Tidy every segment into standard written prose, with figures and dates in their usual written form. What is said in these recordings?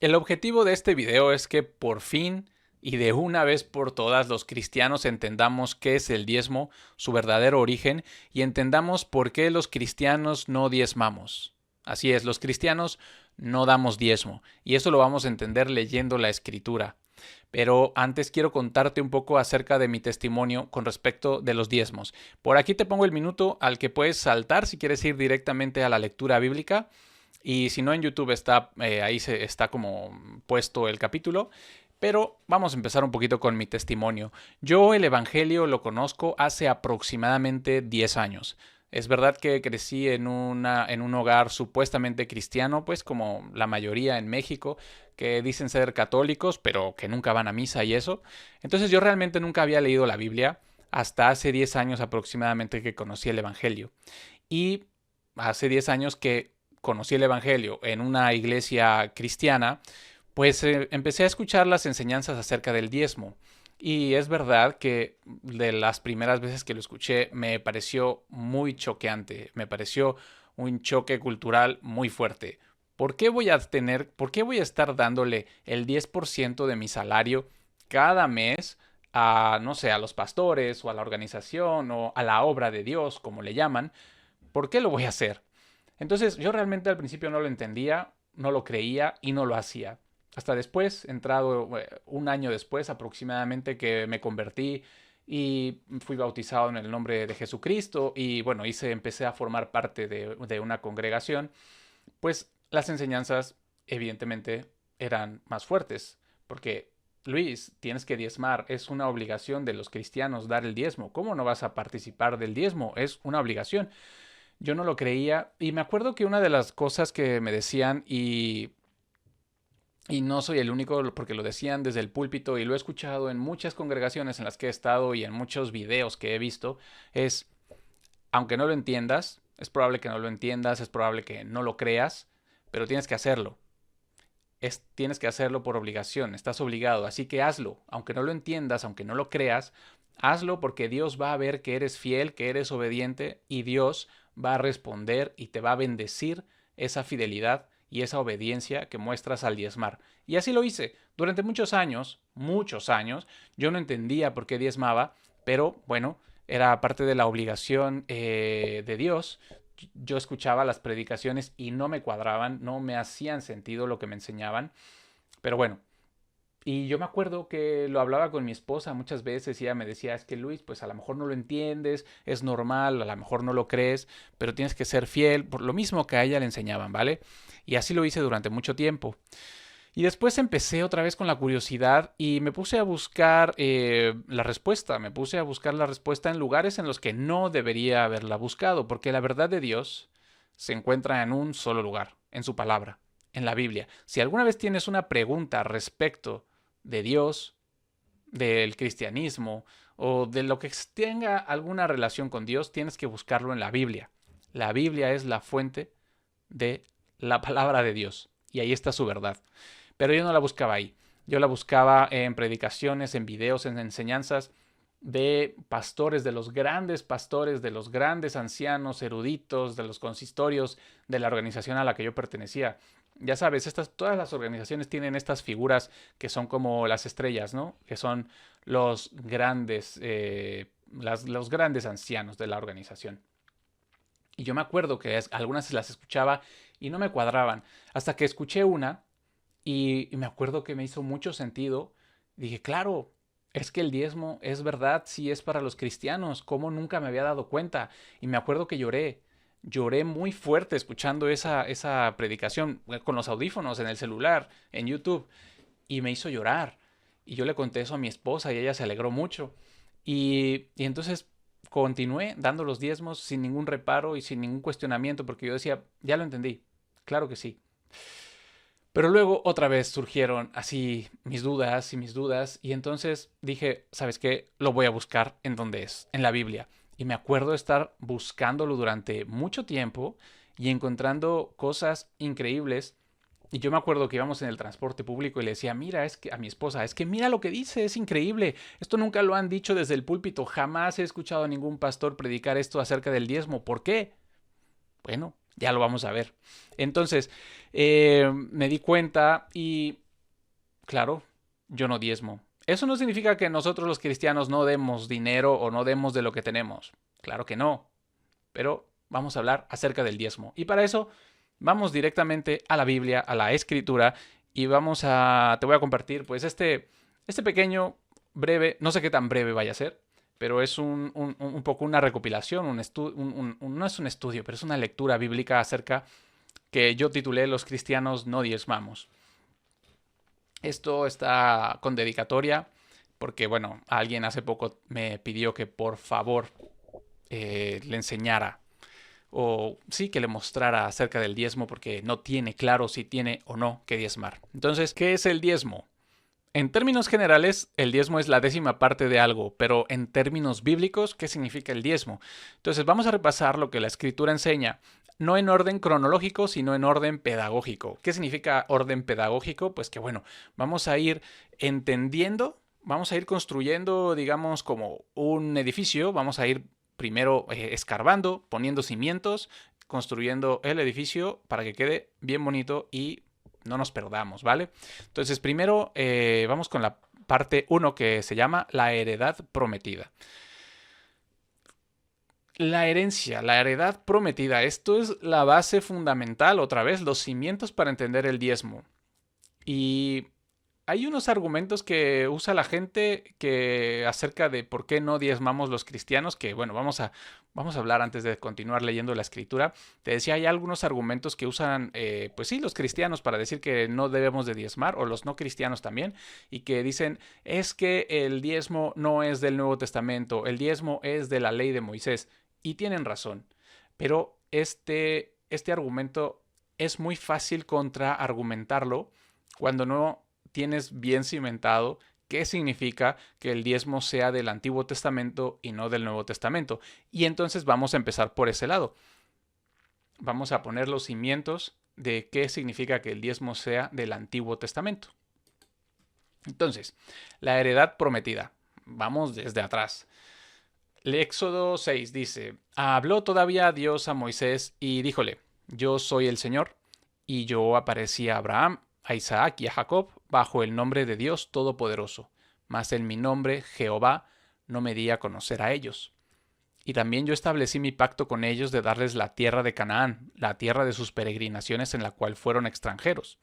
El objetivo de este video es que por fin y de una vez por todas los cristianos entendamos qué es el diezmo, su verdadero origen, y entendamos por qué los cristianos no diezmamos. Así es, los cristianos no damos diezmo, y eso lo vamos a entender leyendo la escritura. Pero antes quiero contarte un poco acerca de mi testimonio con respecto de los diezmos. Por aquí te pongo el minuto al que puedes saltar si quieres ir directamente a la lectura bíblica. Y si no, en YouTube está, ahí está como puesto el capítulo. Pero vamos a empezar un poquito con mi testimonio. Yo el Evangelio lo conozco hace aproximadamente 10 años. Es verdad que crecí en un hogar supuestamente cristiano, pues como la mayoría en México, que dicen ser católicos, pero que nunca van a misa y eso. Entonces yo realmente nunca había leído la Biblia hasta hace 10 años aproximadamente que conocí el Evangelio. Y hace 10 años que conocí el Evangelio en una iglesia cristiana, pues empecé a escuchar las enseñanzas acerca del diezmo. Y es verdad que de las primeras veces que lo escuché me pareció muy choqueante, me pareció un choque cultural muy fuerte. ¿Por qué voy a estar dándole el 10% de mi salario cada mes a, no sé, a los pastores o a la organización o a la obra de Dios, como le llaman? ¿Por qué lo voy a hacer? Entonces yo realmente al principio no lo entendía, no lo creía y no lo hacía. Hasta después, entrado un año después aproximadamente que me convertí y fui bautizado en el nombre de Jesucristo y bueno, empecé a formar parte de una congregación, pues las enseñanzas evidentemente eran más fuertes, porque Luis, tienes que diezmar, es una obligación de los cristianos dar el diezmo. ¿Cómo no vas a participar del diezmo? Es una obligación. Yo no lo creía y me acuerdo que una de las cosas que me decían y no soy el único porque lo decían desde el púlpito y lo he escuchado en muchas congregaciones en las que he estado y en muchos videos que he visto, es, aunque no lo entiendas, es probable que no lo entiendas, es probable que no lo creas, pero tienes que hacerlo. Tienes que hacerlo por obligación, estás obligado, así que hazlo, aunque no lo entiendas, aunque no lo creas, hazlo porque Dios va a ver que eres fiel, que eres obediente y Dios va a responder y te va a bendecir esa fidelidad y esa obediencia que muestras al diezmar. Y así lo hice. Durante muchos años, yo no entendía por qué diezmaba, pero bueno, era parte de la obligación de Dios. Yo escuchaba las predicaciones y no me cuadraban, no me hacían sentido lo que me enseñaban, pero bueno, y yo me acuerdo que lo hablaba con mi esposa muchas veces y ella me decía, es que Luis, pues a lo mejor no lo entiendes, es normal, a lo mejor no lo crees, pero tienes que ser fiel, por lo mismo que a ella le enseñaban, ¿vale? Y así lo hice durante mucho tiempo. Y después empecé otra vez con la curiosidad y me puse a buscar la respuesta, me puse a buscar la respuesta en lugares en los que no debería haberla buscado, porque la verdad de Dios se encuentra en un solo lugar, en su palabra, en la Biblia. Si alguna vez tienes una pregunta respecto de Dios, del cristianismo o de lo que tenga alguna relación con Dios, tienes que buscarlo en la Biblia. La Biblia es la fuente de la palabra de Dios y ahí está su verdad. Pero yo no la buscaba ahí. Yo la buscaba en predicaciones, en videos, en enseñanzas de pastores, de los grandes pastores, de los grandes ancianos, eruditos, de los consistorios, de la organización a la que yo pertenecía. Ya sabes, todas las organizaciones tienen estas figuras que son como las estrellas, ¿no? Que son los grandes ancianos de la organización. Y yo me acuerdo que algunas las escuchaba y no me cuadraban. Hasta que escuché una y me acuerdo que me hizo mucho sentido. Dije, claro, es que el diezmo es verdad, sí es para los cristianos, como nunca me había dado cuenta. Y me acuerdo que lloré muy fuerte escuchando esa predicación con los audífonos en el celular, en YouTube, y me hizo llorar. Y yo le conté eso a mi esposa y ella se alegró mucho. Y entonces continué dando los diezmos sin ningún reparo y sin ningún cuestionamiento, porque yo decía, ya lo entendí, claro que sí. Pero luego otra vez surgieron así mis dudas, y entonces dije, ¿sabes qué? Lo voy a buscar en donde es, en la Biblia. Y me acuerdo de estar buscándolo durante mucho tiempo y encontrando cosas increíbles. Y yo me acuerdo que íbamos en el transporte público y le decía, mira, es que a mi esposa, es que mira lo que dice, es increíble. Esto nunca lo han dicho desde el púlpito, jamás he escuchado a ningún pastor predicar esto acerca del diezmo. ¿Por qué? Bueno, Ya lo vamos a ver. Entonces, me di cuenta y, claro, yo no diezmo. Eso no significa que nosotros los cristianos no demos dinero o no demos de lo que tenemos. Claro que no. Pero vamos a hablar acerca del diezmo. Y para eso vamos directamente a la Biblia, a la Escritura, y te voy a compartir pues este pequeño, breve, no sé qué tan breve vaya a ser, pero es un poco una recopilación, no es un estudio, pero es una lectura bíblica acerca que yo titulé Los cristianos no diezmamos. Esto está con dedicatoria porque, bueno, alguien hace poco me pidió que por favor le enseñara o sí que le mostrara acerca del diezmo porque no tiene claro si tiene o no que diezmar. Entonces, ¿qué es el diezmo? En términos generales, el diezmo es la 10ª parte de algo, pero en términos bíblicos, ¿qué significa el diezmo? Entonces, vamos a repasar lo que la Escritura enseña, no en orden cronológico, sino en orden pedagógico. ¿Qué significa orden pedagógico? Pues que, bueno, vamos a ir entendiendo, vamos a ir construyendo, digamos, como un edificio, vamos a ir primero escarbando, poniendo cimientos, construyendo el edificio para que quede bien bonito y no nos perdamos, ¿vale? Entonces, primero vamos con la parte 1 que se llama la heredad prometida. La herencia, la heredad prometida, esto es la base fundamental, otra vez, los cimientos para entender el diezmo. Y hay unos argumentos que usa la gente que acerca de por qué no diezmamos los cristianos, que bueno, vamos a hablar antes de continuar leyendo la escritura. Te decía, hay algunos argumentos que usan, pues sí, los cristianos para decir que no debemos de diezmar, o los no cristianos también, y que dicen, es que el diezmo no es del Nuevo Testamento, el diezmo es de la ley de Moisés, y tienen razón. Pero este argumento es muy fácil contraargumentarlo cuando no tienes bien cimentado qué significa que el diezmo sea del Antiguo Testamento y no del Nuevo Testamento. Y entonces vamos a empezar por ese lado. Vamos a poner los cimientos de qué significa que el diezmo sea del Antiguo Testamento. Entonces, la heredad prometida. Vamos desde atrás. El Éxodo 6 dice, habló todavía Dios a Moisés y díjole, yo soy el Señor, y yo aparecí a Abraham, a Isaac y a Jacob bajo el nombre de Dios Todopoderoso, mas en mi nombre, Jehová, no me di a conocer a ellos. Y también yo establecí mi pacto con ellos de darles la tierra de Canaán, la tierra de sus peregrinaciones en la cual fueron extranjeros.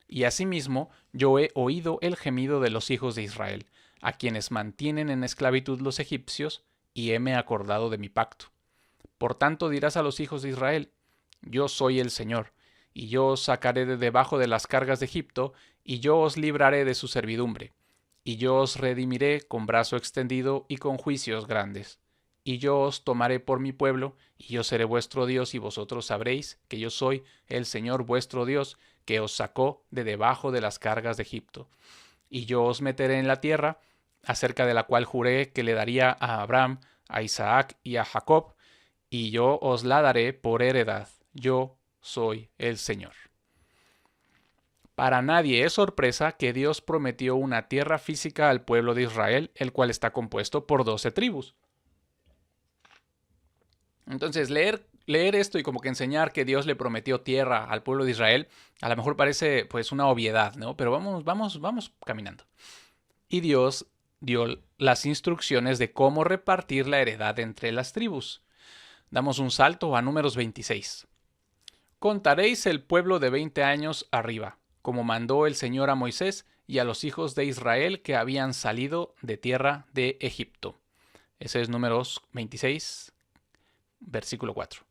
Y asimismo yo he oído el gemido de los hijos de Israel, a quienes mantienen en esclavitud los egipcios, y heme acordado de mi pacto. Por tanto dirás a los hijos de Israel, yo soy el Señor, y yo os sacaré de debajo de las cargas de Egipto, y yo os libraré de su servidumbre, y yo os redimiré con brazo extendido y con juicios grandes. Y yo os tomaré por mi pueblo, y yo seré vuestro Dios, y vosotros sabréis que yo soy el Señor vuestro Dios, que os sacó de debajo de las cargas de Egipto. Y yo os meteré en la tierra, acerca de la cual juré que le daría a Abraham, a Isaac y a Jacob, y yo os la daré por heredad. Yo soy el Señor. Para nadie es sorpresa que Dios prometió una tierra física al pueblo de Israel, el cual está compuesto por 12 tribus. Entonces, leer esto y como que enseñar que Dios le prometió tierra al pueblo de Israel, a lo mejor parece pues una obviedad, ¿no? Pero vamos caminando. Y Dios dio las instrucciones de cómo repartir la heredad entre las tribus. Damos un salto a Números 26. Contaréis el pueblo de 20 años arriba, como mandó el Señor a Moisés y a los hijos de Israel que habían salido de tierra de Egipto. Ese es Números 26, versículo 4.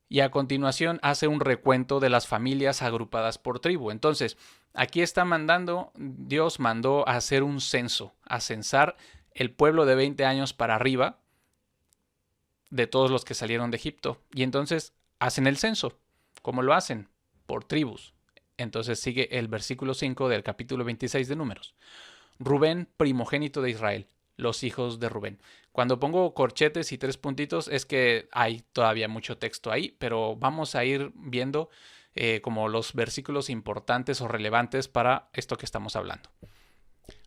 Y a continuación hace un recuento de las familias agrupadas por tribu. Entonces, aquí está Dios mandó a hacer un censo, a censar el pueblo de 20 años para arriba de todos los que salieron de Egipto. Y entonces hacen el censo. ¿Cómo lo hacen? Por tribus. Entonces sigue el versículo 5 del capítulo 26 de Números. Rubén, primogénito de Israel, los hijos de Rubén. Cuando pongo corchetes y 3 puntitos es que hay todavía mucho texto ahí, pero vamos a ir viendo como los versículos importantes o relevantes para esto que estamos hablando.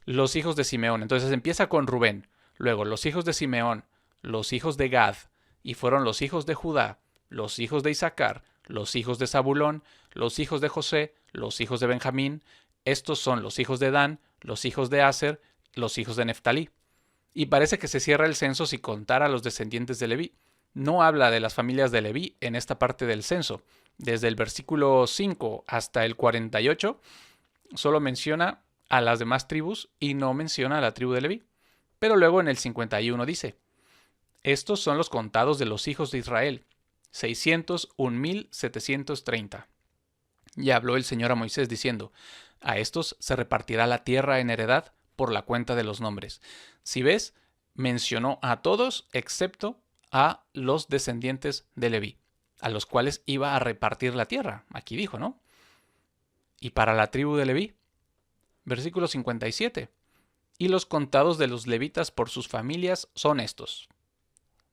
Los hijos de Simeón. Entonces empieza con Rubén, luego los hijos de Simeón, los hijos de Gad, y fueron los hijos de Judá, los hijos de Isaacar, los hijos de Zabulón, los hijos de José, los hijos de Benjamín. Estos son los hijos de Dan, los hijos de Aser, los hijos de Neftalí. Y parece que se cierra el censo si contara a los descendientes de Leví. No habla de las familias de Leví en esta parte del censo. Desde el versículo 5 hasta el 48, solo menciona a las demás tribus y no menciona a la tribu de Leví. Pero luego en el 51 dice: estos son los contados de los hijos de Israel, 601,730. Y habló el Señor a Moisés diciendo: a estos se repartirá la tierra en heredad por la cuenta de los nombres. Si ves, mencionó a todos excepto a los descendientes de Leví, a los cuales iba a repartir la tierra. Aquí dijo, ¿no? Y para la tribu de Leví, versículo 57. Y los contados de los levitas por sus familias son estos.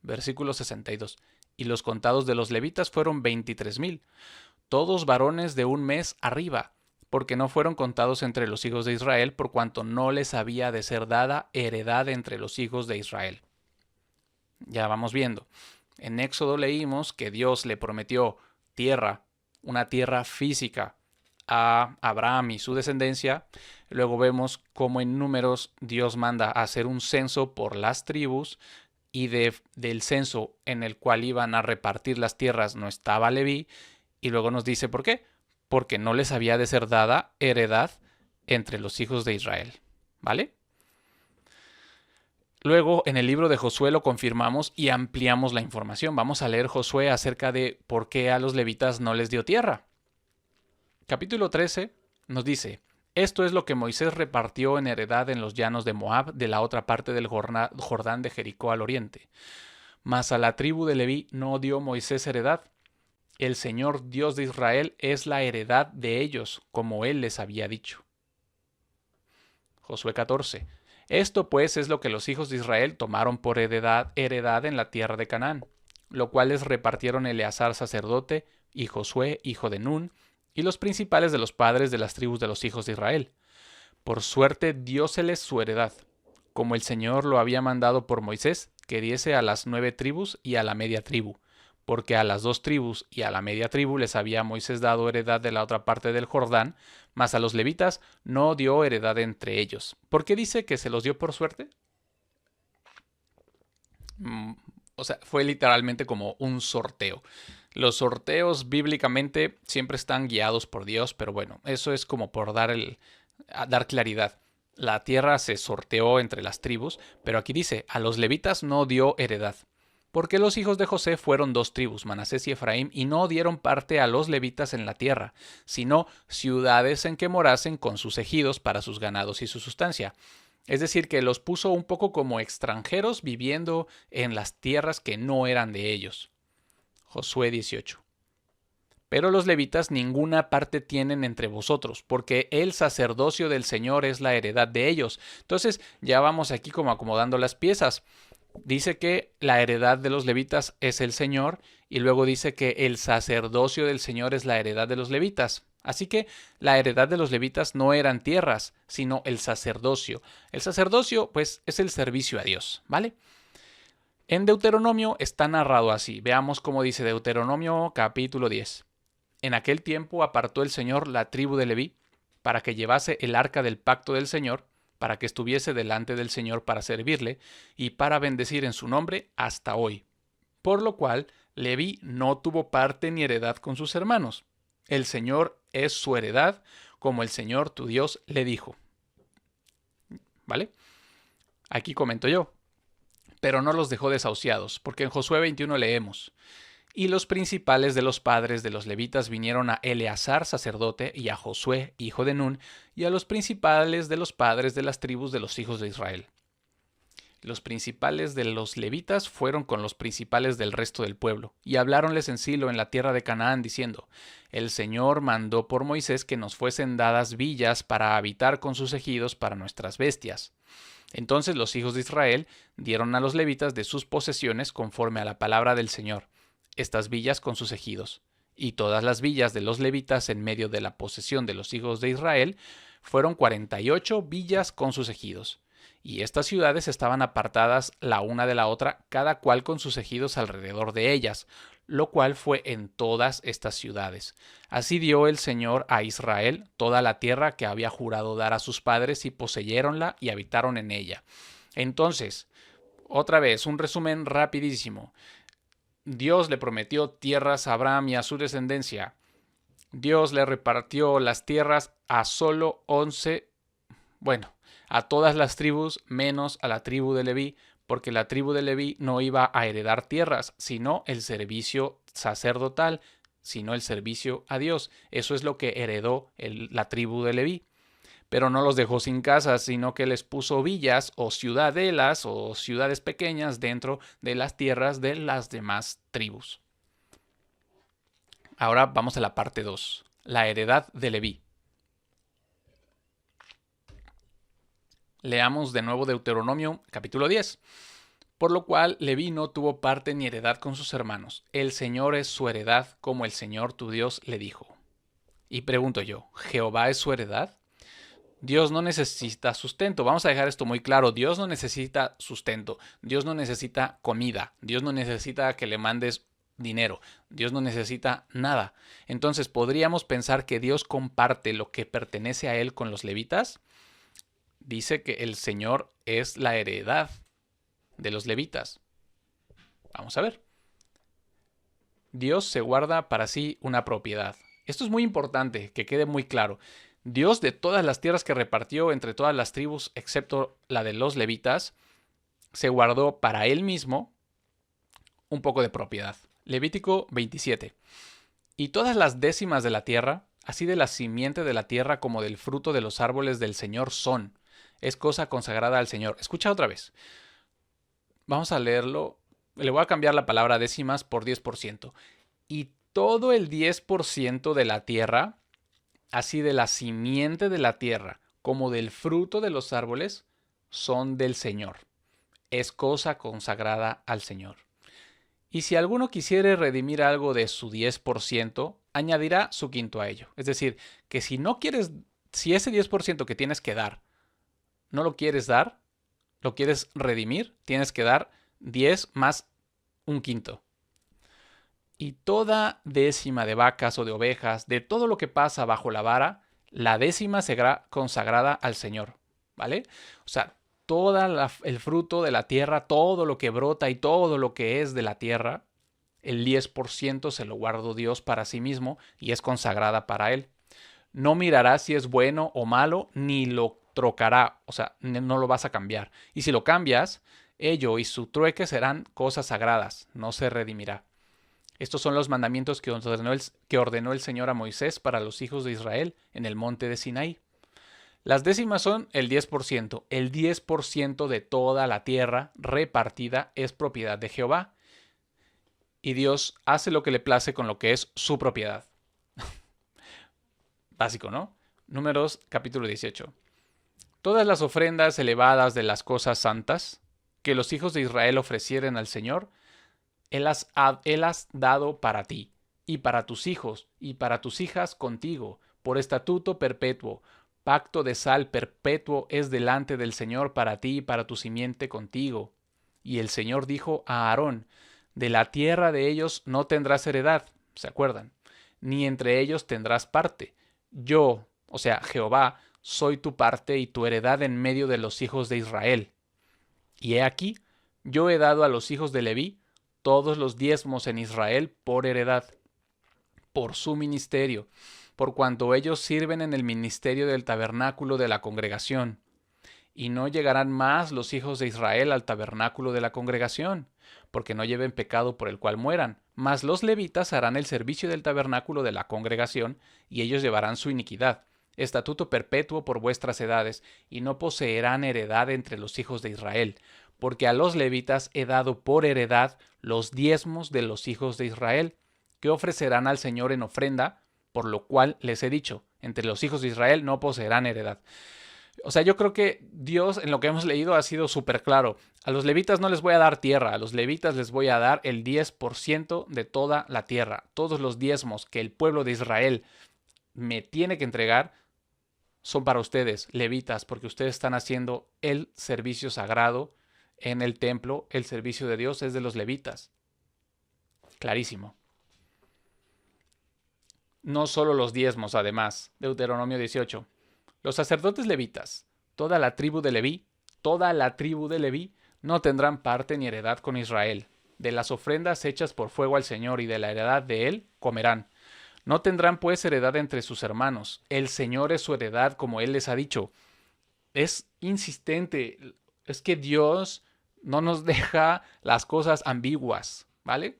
Versículo 62. Y los contados de los levitas fueron 23,000, todos varones de un mes arriba, porque no fueron contados entre los hijos de Israel, por cuanto no les había de ser dada heredad entre los hijos de Israel. Ya vamos viendo. En Éxodo leímos que Dios le prometió tierra, una tierra física, a Abraham y su descendencia. Luego vemos cómo en Números Dios manda a hacer un censo por las tribus, y del censo en el cual iban a repartir las tierras no estaba Leví, y luego nos dice por qué. Porque no les había de ser dada heredad entre los hijos de Israel. ¿Vale? Luego, en el libro de Josué lo confirmamos y ampliamos la información. Vamos a leer Josué acerca de por qué a los levitas no les dio tierra. Capítulo 13 nos dice: esto es lo que Moisés repartió en heredad en los llanos de Moab, de la otra parte del Jordán de Jericó al oriente. Mas a la tribu de Leví no dio Moisés heredad. El Señor Dios de Israel es la heredad de ellos, como Él les había dicho. Josué 14. Esto pues es lo que los hijos de Israel tomaron por heredad en la tierra de Canaán, lo cual les repartieron Eleazar sacerdote y Josué hijo de Nun, y los principales de los padres de las tribus de los hijos de Israel. Por suerte dióseles su heredad, como el Señor lo había mandado por Moisés, que diese a las 9 tribus y a la media tribu, porque a las 2 tribus y a la media tribu les había Moisés dado heredad de la otra parte del Jordán, mas a los levitas no dio heredad entre ellos. ¿Por qué dice que se los dio por suerte? O sea, fue literalmente como un sorteo. Los sorteos bíblicamente siempre están guiados por Dios, pero bueno, eso es como por dar claridad. La tierra se sorteó entre las tribus, pero aquí dice: a los levitas no dio heredad. Porque los hijos de José fueron 2 tribus, Manasés y Efraín, y no dieron parte a los levitas en la tierra, sino ciudades en que morasen con sus ejidos para sus ganados y su sustancia. Es decir, que los puso un poco como extranjeros viviendo en las tierras que no eran de ellos. Josué 18. Pero los levitas ninguna parte tienen entre vosotros, porque el sacerdocio del Señor es la heredad de ellos. Entonces ya vamos aquí como acomodando las piezas. Dice que la heredad de los levitas es el Señor, y luego dice que el sacerdocio del Señor es la heredad de los levitas. Así que la heredad de los levitas no eran tierras, sino el sacerdocio. El sacerdocio, pues, es el servicio a Dios, ¿vale? En Deuteronomio está narrado así. Veamos cómo dice Deuteronomio capítulo 10. En aquel tiempo apartó el Señor la tribu de Leví para que llevase el arca del pacto del Señor, para que estuviese delante del Señor para servirle y para bendecir en su nombre hasta hoy. Por lo cual, Leví no tuvo parte ni heredad con sus hermanos. El Señor es su heredad, como el Señor tu Dios le dijo. ¿Vale? Aquí comento yo. Pero no los dejó desahuciados, porque en Josué 21 leemos: y los principales de los padres de los levitas vinieron a Eleazar sacerdote y a Josué hijo de Nun y a los principales de los padres de las tribus de los hijos de Israel. Los principales de los levitas fueron con los principales del resto del pueblo y habláronles en Silo en la tierra de Canaán diciendo: el Señor mandó por Moisés que nos fuesen dadas villas para habitar con sus ejidos para nuestras bestias. Entonces los hijos de Israel dieron a los levitas de sus posesiones conforme a la palabra del Señor, estas villas con sus ejidos, y todas las villas de los levitas en medio de la posesión de los hijos de Israel fueron 48 villas con sus ejidos, Y estas ciudades estaban apartadas la una de la otra, cada cual con sus ejidos alrededor de ellas, lo cual fue en todas estas ciudades. Así dio el Señor a Israel toda la tierra que había jurado dar a sus padres, y poseyeronla y habitaron en ella. Entonces, otra vez, un resumen rapidísimo. Dios le prometió tierras a Abraham y a su descendencia. Dios le repartió las tierras a solo 11, bueno, a todas las tribus menos a la tribu de Leví, porque la tribu de Leví no iba a heredar tierras, sino el servicio sacerdotal, sino el servicio a Dios. Eso es lo que heredó la tribu de Leví. Pero no los dejó sin casas, sino que les puso villas o ciudadelas o ciudades pequeñas dentro de las tierras de las demás tribus. Ahora vamos a la parte 2, la heredad de Leví. Leamos de nuevo Deuteronomio capítulo 10. Por lo cual Leví no tuvo parte ni heredad con sus hermanos. El Señor es su heredad, como el Señor tu Dios le dijo. Y pregunto yo, ¿Jehová es su heredad? Dios no necesita sustento. Vamos a dejar esto muy claro. Dios no necesita sustento. Dios no necesita comida. Dios no necesita que le mandes dinero. Dios no necesita nada. Entonces, ¿podríamos pensar que Dios comparte lo que pertenece a Él con los levitas? Dice que el Señor es la heredad de los levitas. Vamos a ver. Dios se guarda para sí una propiedad. Esto es muy importante, que quede muy claro. Dios, de todas las tierras que repartió entre todas las tribus, excepto la de los levitas, se guardó para él mismo un poco de propiedad. Levítico 27. Y todas las décimas de la tierra, así de la simiente de la tierra como del fruto de los árboles del Señor son. Es cosa consagrada al Señor. Escucha otra vez. Vamos a leerlo. Le voy a cambiar la palabra décimas por 10%. Y todo el 10% de la tierra, así de la simiente de la tierra como del fruto de los árboles, son del Señor. Es cosa consagrada al Señor. Y si alguno quisiere redimir algo de su 10%, añadirá su quinto a ello. Es decir, que si no quieres, si ese 10% que tienes que dar, no lo quieres dar, lo quieres redimir, tienes que dar 10 más un quinto. Y toda décima de vacas o de ovejas, de todo lo que pasa bajo la vara, la décima será consagrada al Señor, ¿vale? O sea, todo el fruto de la tierra, todo lo que brota y todo lo que es de la tierra, el 10% se lo guardó Dios para sí mismo y es consagrada para Él. No mirará si es bueno o malo, ni lo trocará, o sea, no lo vas a cambiar. Y si lo cambias, ello y su trueque serán cosas sagradas, no se redimirá. Estos son los mandamientos que ordenó el Señor a Moisés para los hijos de Israel en el monte de Sinaí. Las décimas son el 10%. El 10% de toda la tierra repartida es propiedad de Jehová. Y Dios hace lo que le place con lo que es su propiedad. Básico, ¿no? Números capítulo 18. Todas las ofrendas elevadas de las cosas santas que los hijos de Israel ofrecieren al Señor, Él has dado para ti, y para tus hijos, y para tus hijas contigo, por estatuto perpetuo. Pacto de sal perpetuo es delante del Señor para ti y para tu simiente contigo. Y el Señor dijo a Aarón, de la tierra de ellos no tendrás heredad, ¿se acuerdan? Ni entre ellos tendrás parte. Yo, o sea, Jehová, soy tu parte y tu heredad en medio de los hijos de Israel. Y he aquí, yo he dado a los hijos de Leví todos los diezmos en Israel por heredad, por su ministerio, por cuanto ellos sirven en el ministerio del tabernáculo de la congregación. Y no llegarán más los hijos de Israel al tabernáculo de la congregación, porque no lleven pecado por el cual mueran. Mas los levitas harán el servicio del tabernáculo de la congregación, y ellos llevarán su iniquidad. Estatuto perpetuo por vuestras edades, y no poseerán heredad entre los hijos de Israel, porque a los levitas he dado por heredad los diezmos de los hijos de Israel, que ofrecerán al Señor en ofrenda, por lo cual les he dicho, entre los hijos de Israel no poseerán heredad. O sea, yo creo que Dios en lo que hemos leído ha sido súper claro. A los levitas no les voy a dar tierra, a los levitas les voy a dar el 10% de toda la tierra. Todos los diezmos que el pueblo de Israel me tiene que entregar, son para ustedes, levitas, porque ustedes están haciendo el servicio sagrado en el templo. El servicio de Dios es de los levitas. Clarísimo. No solo los diezmos, además. Deuteronomio 18. Los sacerdotes levitas, toda la tribu de Leví, no tendrán parte ni heredad con Israel. De las ofrendas hechas por fuego al Señor y de la heredad de él comerán. No tendrán pues heredad entre sus hermanos. El Señor es su heredad, como él les ha dicho. Es insistente. Es que Dios no nos deja las cosas ambiguas, ¿vale?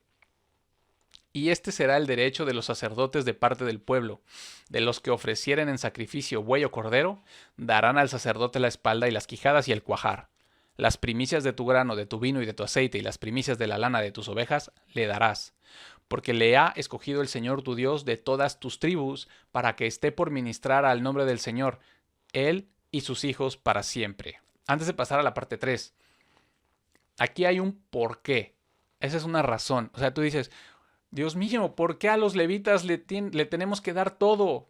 Y este será el derecho de los sacerdotes de parte del pueblo. De los que ofrecieren en sacrificio buey o cordero, darán al sacerdote la espalda y las quijadas y el cuajar. Las primicias de tu grano, de tu vino y de tu aceite y las primicias de la lana de tus ovejas le darás. Porque le ha escogido el Señor tu Dios de todas tus tribus para que esté por ministrar al nombre del Señor, él y sus hijos para siempre. Antes de pasar a la parte 3, aquí hay un porqué. Esa es una razón. O sea, tú dices, Dios mío, ¿por qué a los levitas le tenemos que dar todo?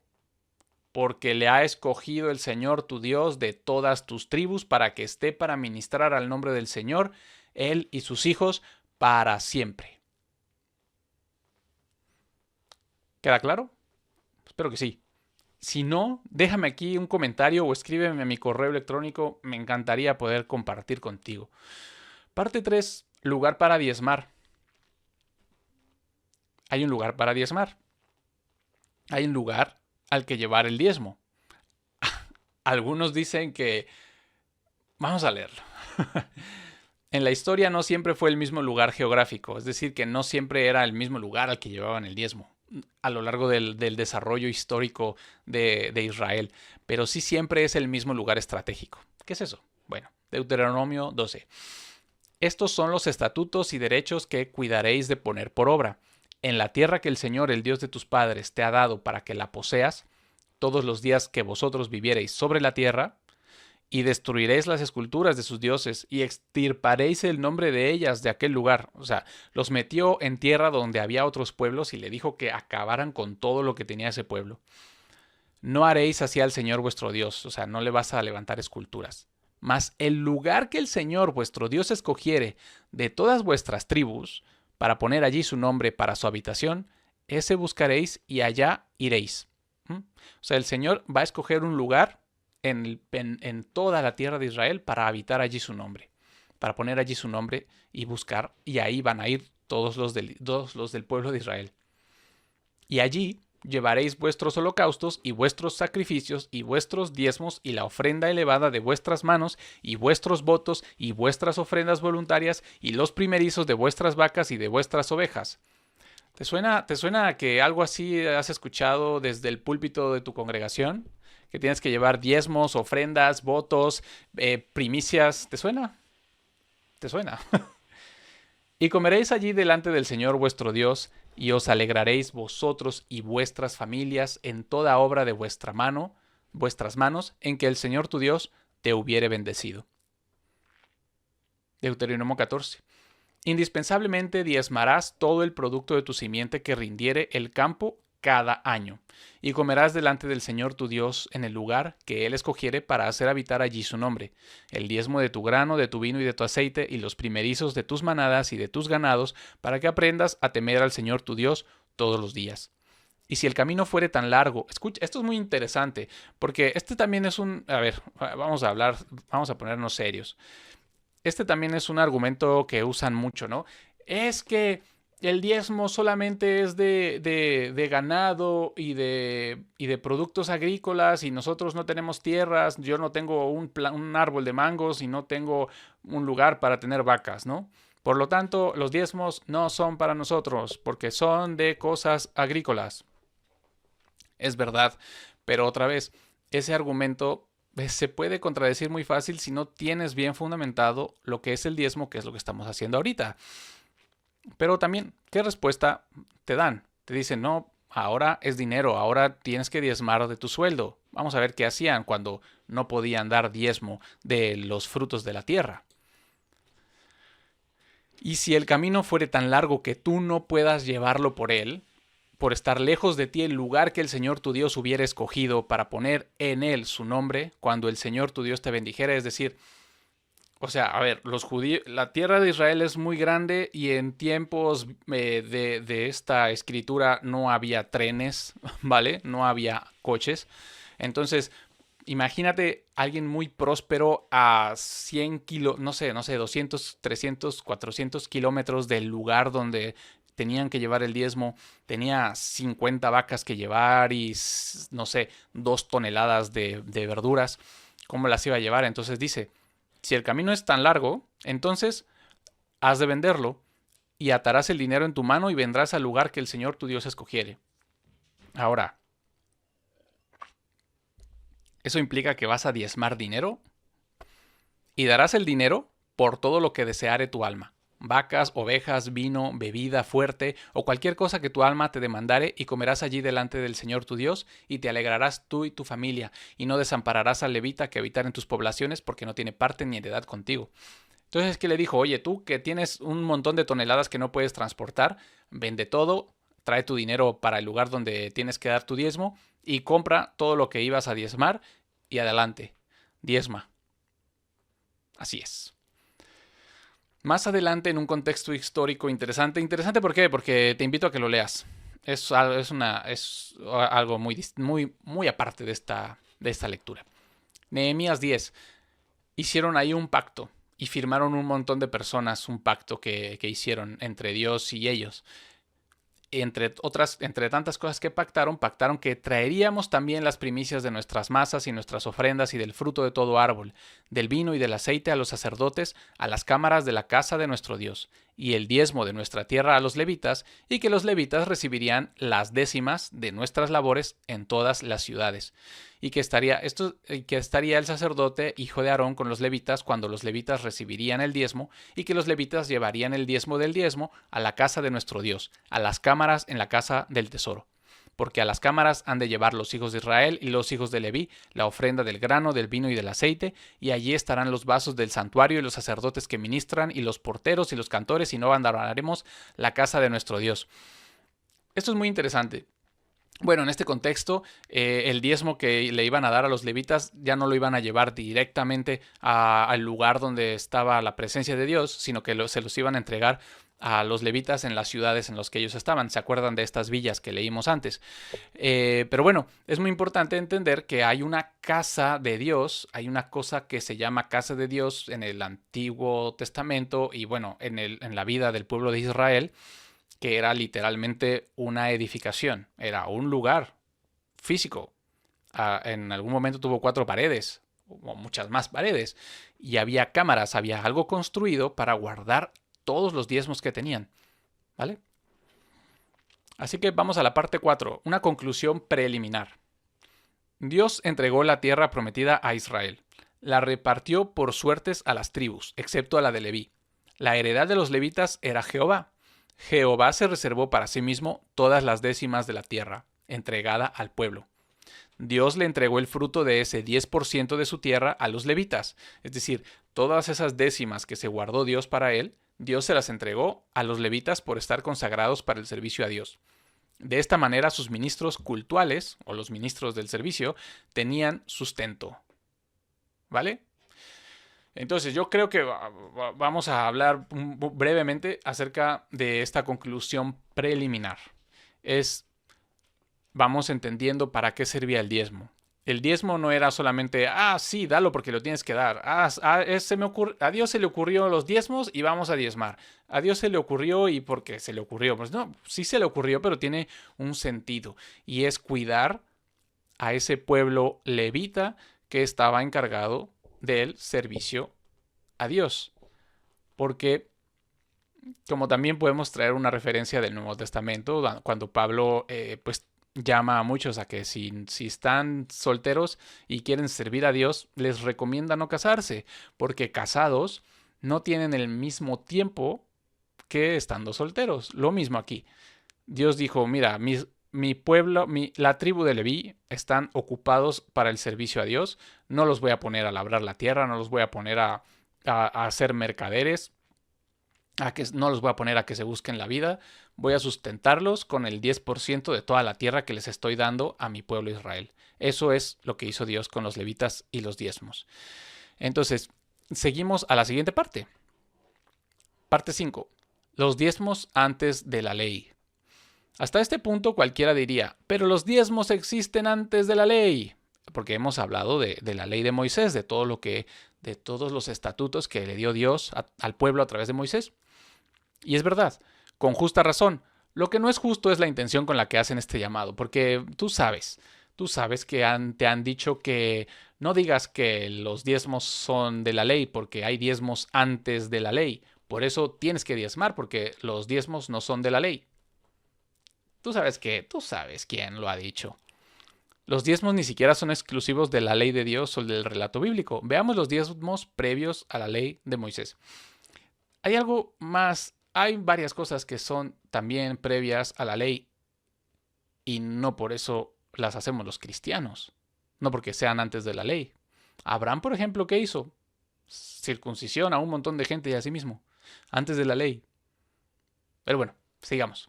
Porque le ha escogido el Señor tu Dios de todas tus tribus para que esté para ministrar al nombre del Señor, él y sus hijos para siempre. ¿Queda claro? Espero que sí. Si no, déjame aquí un comentario o escríbeme a mi correo electrónico. Me encantaría poder compartir contigo. Parte 3. Lugar para diezmar. Hay un lugar para diezmar. Hay un lugar al que llevar el diezmo. Algunos dicen que... Vamos a leerlo. En la historia no siempre fue el mismo lugar geográfico, es decir, que no siempre era el mismo lugar al que llevaban el diezmo a lo largo del desarrollo histórico de Israel, pero sí siempre es el mismo lugar estratégico. ¿Qué es eso? Bueno, Deuteronomio 12. Estos son los estatutos y derechos que cuidaréis de poner por obra. En la tierra que el Señor, el Dios de tus padres, te ha dado para que la poseas, todos los días que vosotros viviereis sobre la tierra, y destruiréis las esculturas de sus dioses, y extirparéis el nombre de ellas de aquel lugar. O sea, los metió en tierra donde había otros pueblos y le dijo que acabaran con todo lo que tenía ese pueblo. No haréis así al Señor vuestro Dios, o sea, no le vas a levantar esculturas. Mas el lugar que el Señor vuestro Dios escogiere de todas vuestras tribus, para poner allí su nombre para su habitación, ese buscaréis y allá iréis. O sea, el Señor va a escoger un lugar en toda la tierra de Israel para habitar allí su nombre, para poner allí su nombre y buscar, y ahí van a ir todos los del pueblo de Israel. Y allí llevaréis vuestros holocaustos y vuestros sacrificios y vuestros diezmos y la ofrenda elevada de vuestras manos y vuestros votos y vuestras ofrendas voluntarias y los primerizos de vuestras vacas y de vuestras ovejas. ¿Te suena a que algo así has escuchado desde el púlpito de tu congregación? Que tienes que llevar diezmos, ofrendas, votos, primicias. ¿Te suena? ¿Te suena? Y comeréis allí delante del Señor vuestro Dios, y os alegraréis vosotros y vuestras familias en toda obra de vuestras manos, en que el Señor tu Dios te hubiere bendecido. Deuteronomio 14. Indispensablemente diezmarás todo el producto de tu simiente que rindiere el campo cada año, y comerás delante del Señor tu Dios en el lugar que Él escogiere para hacer habitar allí su nombre, el diezmo de tu grano, de tu vino y de tu aceite, y los primerizos de tus manadas y de tus ganados, para que aprendas a temer al Señor tu Dios todos los días. Y si el camino fuere tan largo, escucha, esto es muy interesante, porque este también es vamos a ponernos serios. Este también es un argumento que usan mucho, ¿no? Es que el diezmo solamente es de ganado y de productos agrícolas y nosotros no tenemos tierras, yo no tengo un árbol de mangos y no tengo un lugar para tener vacas, ¿no? Por lo tanto, los diezmos no son para nosotros porque son de cosas agrícolas. Es verdad, pero otra vez, ese argumento se puede contradecir muy fácil si no tienes bien fundamentado lo que es el diezmo, que es lo que estamos haciendo ahorita. Pero también, ¿qué respuesta te dan? Te dicen, no, ahora es dinero, ahora tienes que diezmar de tu sueldo. Vamos a ver qué hacían cuando no podían dar diezmo de los frutos de la tierra. Y si el camino fuere tan largo que tú no puedas llevarlo por él, por estar lejos de ti el lugar que el Señor tu Dios hubiera escogido para poner en él su nombre, cuando el Señor tu Dios te bendijera. Es decir, o sea, a ver, los judíos, la tierra de Israel es muy grande y en tiempos de esta escritura no había trenes, ¿vale? No había coches. Entonces, imagínate alguien muy próspero a 100 kilos, no sé, 200, 300, 400 kilómetros del lugar donde tenían que llevar el diezmo, tenía 50 vacas que llevar y, no sé, 2 toneladas de verduras. ¿Cómo las iba a llevar? Entonces dice, si el camino es tan largo, entonces has de venderlo y atarás el dinero en tu mano y vendrás al lugar que el Señor tu Dios escogiere. Ahora, ¿eso implica que vas a diezmar dinero? Y darás el dinero por todo lo que deseare tu alma: vacas, ovejas, vino, bebida fuerte, o cualquier cosa que tu alma te demandare, y comerás allí delante del Señor tu Dios, y te alegrarás tú y tu familia, y no desampararás al levita que habitar en tus poblaciones, porque no tiene parte ni heredad contigo. Entonces, ¿qué le dijo? Oye, tú que tienes un montón de toneladas que no puedes transportar, vende todo, trae tu dinero para el lugar donde tienes que dar tu diezmo, y compra todo lo que ibas a diezmar, y adelante, diezma. Así es. Más adelante, en un contexto histórico interesante. Interesante, ¿por qué? Porque te invito a que lo leas. Es algo muy aparte de esta lectura. Nehemías 10. Hicieron ahí un pacto y firmaron un montón de personas un pacto que hicieron entre Dios y ellos. Entre tantas cosas que pactaron que traeríamos también las primicias de nuestras masas y nuestras ofrendas y del fruto de todo árbol, del vino y del aceite a los sacerdotes, a las cámaras de la casa de nuestro Dios, y el diezmo de nuestra tierra a los levitas, y que los levitas recibirían las décimas de nuestras labores en todas las ciudades. Y que estaría el sacerdote, hijo de Aarón, con los levitas cuando los levitas recibirían el diezmo, y que los levitas llevarían el diezmo del diezmo a la casa de nuestro Dios, a las cámaras en la casa del tesoro. Porque a las cámaras han de llevar los hijos de Israel y los hijos de Leví la ofrenda del grano, del vino y del aceite, y allí estarán los vasos del santuario y los sacerdotes que ministran, y los porteros y los cantores, y no abandonaremos la casa de nuestro Dios. Esto es muy interesante. Bueno, en este contexto, el diezmo que le iban a dar a los levitas ya no lo iban a llevar directamente al lugar donde estaba la presencia de Dios, sino que se los iban a entregar a los levitas en las ciudades en las que ellos estaban. ¿Se acuerdan de estas villas que leímos antes? Pero bueno, es muy importante entender que hay una casa de Dios, hay una cosa que se llama casa de Dios en el Antiguo Testamento y bueno, en la vida del pueblo de Israel, que era literalmente una edificación, era un lugar físico. En algún momento tuvo 4 paredes, o muchas más paredes, y había cámaras, había algo construido para guardar todos los diezmos que tenían, ¿vale? Así que vamos a la parte 4, una conclusión preliminar. Dios entregó la tierra prometida a Israel. La repartió por suertes a las tribus, excepto a la de Leví. La heredad de los levitas era Jehová. Jehová se reservó para sí mismo todas las décimas de la tierra, entregada al pueblo. Dios le entregó el fruto de ese 10% de su tierra a los levitas, es decir, todas esas décimas que se guardó Dios para él, Dios se las entregó a los levitas por estar consagrados para el servicio a Dios. De esta manera sus ministros cultuales, o los ministros del servicio, tenían sustento. ¿Vale? Entonces, yo creo que vamos a hablar brevemente acerca de esta conclusión preliminar. Vamos entendiendo para qué servía el diezmo. El diezmo no era solamente, sí, dalo porque lo tienes que dar. A Dios se le ocurrió los diezmos y vamos a diezmar. A Dios se le ocurrió y porque se le ocurrió. Pues no, sí se le ocurrió, pero tiene un sentido. Y es cuidar a ese pueblo levita que estaba encargado del servicio a Dios. Porque, como también podemos traer una referencia del Nuevo Testamento, cuando Pablo pues llama a muchos a que si están solteros y quieren servir a Dios, les recomienda no casarse, porque casados no tienen el mismo tiempo que estando solteros. Lo mismo aquí. Dios dijo, mira, mi pueblo, la tribu de Leví están ocupados para el servicio a Dios. No los voy a poner a labrar la tierra, no los voy a poner a hacer mercaderes. no los voy a poner a que se busquen la vida, voy a sustentarlos con el 10% de toda la tierra que les estoy dando a mi pueblo Israel. Eso es lo que hizo Dios con los levitas y los diezmos. Entonces, seguimos a la siguiente parte. Parte 5. Los diezmos antes de la ley. Hasta este punto cualquiera diría, pero los diezmos existen antes de la ley, porque hemos hablado de la ley de Moisés, de todos los estatutos que le dio Dios al pueblo a través de Moisés. Y es verdad, con justa razón. Lo que no es justo es la intención con la que hacen este llamado, porque tú sabes que te han dicho que no digas que los diezmos son de la ley, porque hay diezmos antes de la ley. Por eso tienes que diezmar, porque los diezmos no son de la ley. Tú sabes quién lo ha dicho. Los diezmos ni siquiera son exclusivos de la ley de Dios o del relato bíblico. Veamos los diezmos previos a la ley de Moisés. Hay varias cosas que son también previas a la ley y no por eso las hacemos los cristianos, no porque sean antes de la ley. Abraham, por ejemplo, ¿qué hizo? Circuncisión a un montón de gente y a sí mismo, antes de la ley. Pero bueno, sigamos.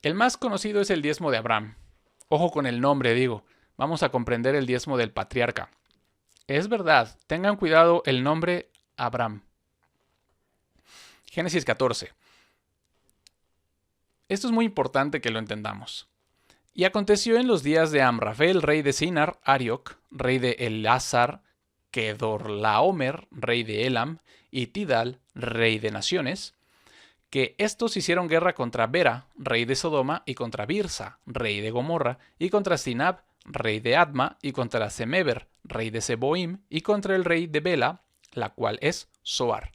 El más conocido es el diezmo de Abraham. Ojo con el nombre, digo. Vamos a comprender el diezmo del patriarca. Es verdad, tengan cuidado el nombre Abraham. Génesis 14. Esto es muy importante que lo entendamos. Y aconteció en los días de Amrafel, rey de Sinar, Arioc, rey de Elazar, Kedorlaomer, rey de Elam, y Tidal, rey de naciones, que estos hicieron guerra contra Bera, rey de Sodoma, y contra Birsa, rey de Gomorra, y contra Sinab, rey de Adma, y contra Semeber, rey de Seboim, y contra el rey de Bela, la cual es Soar.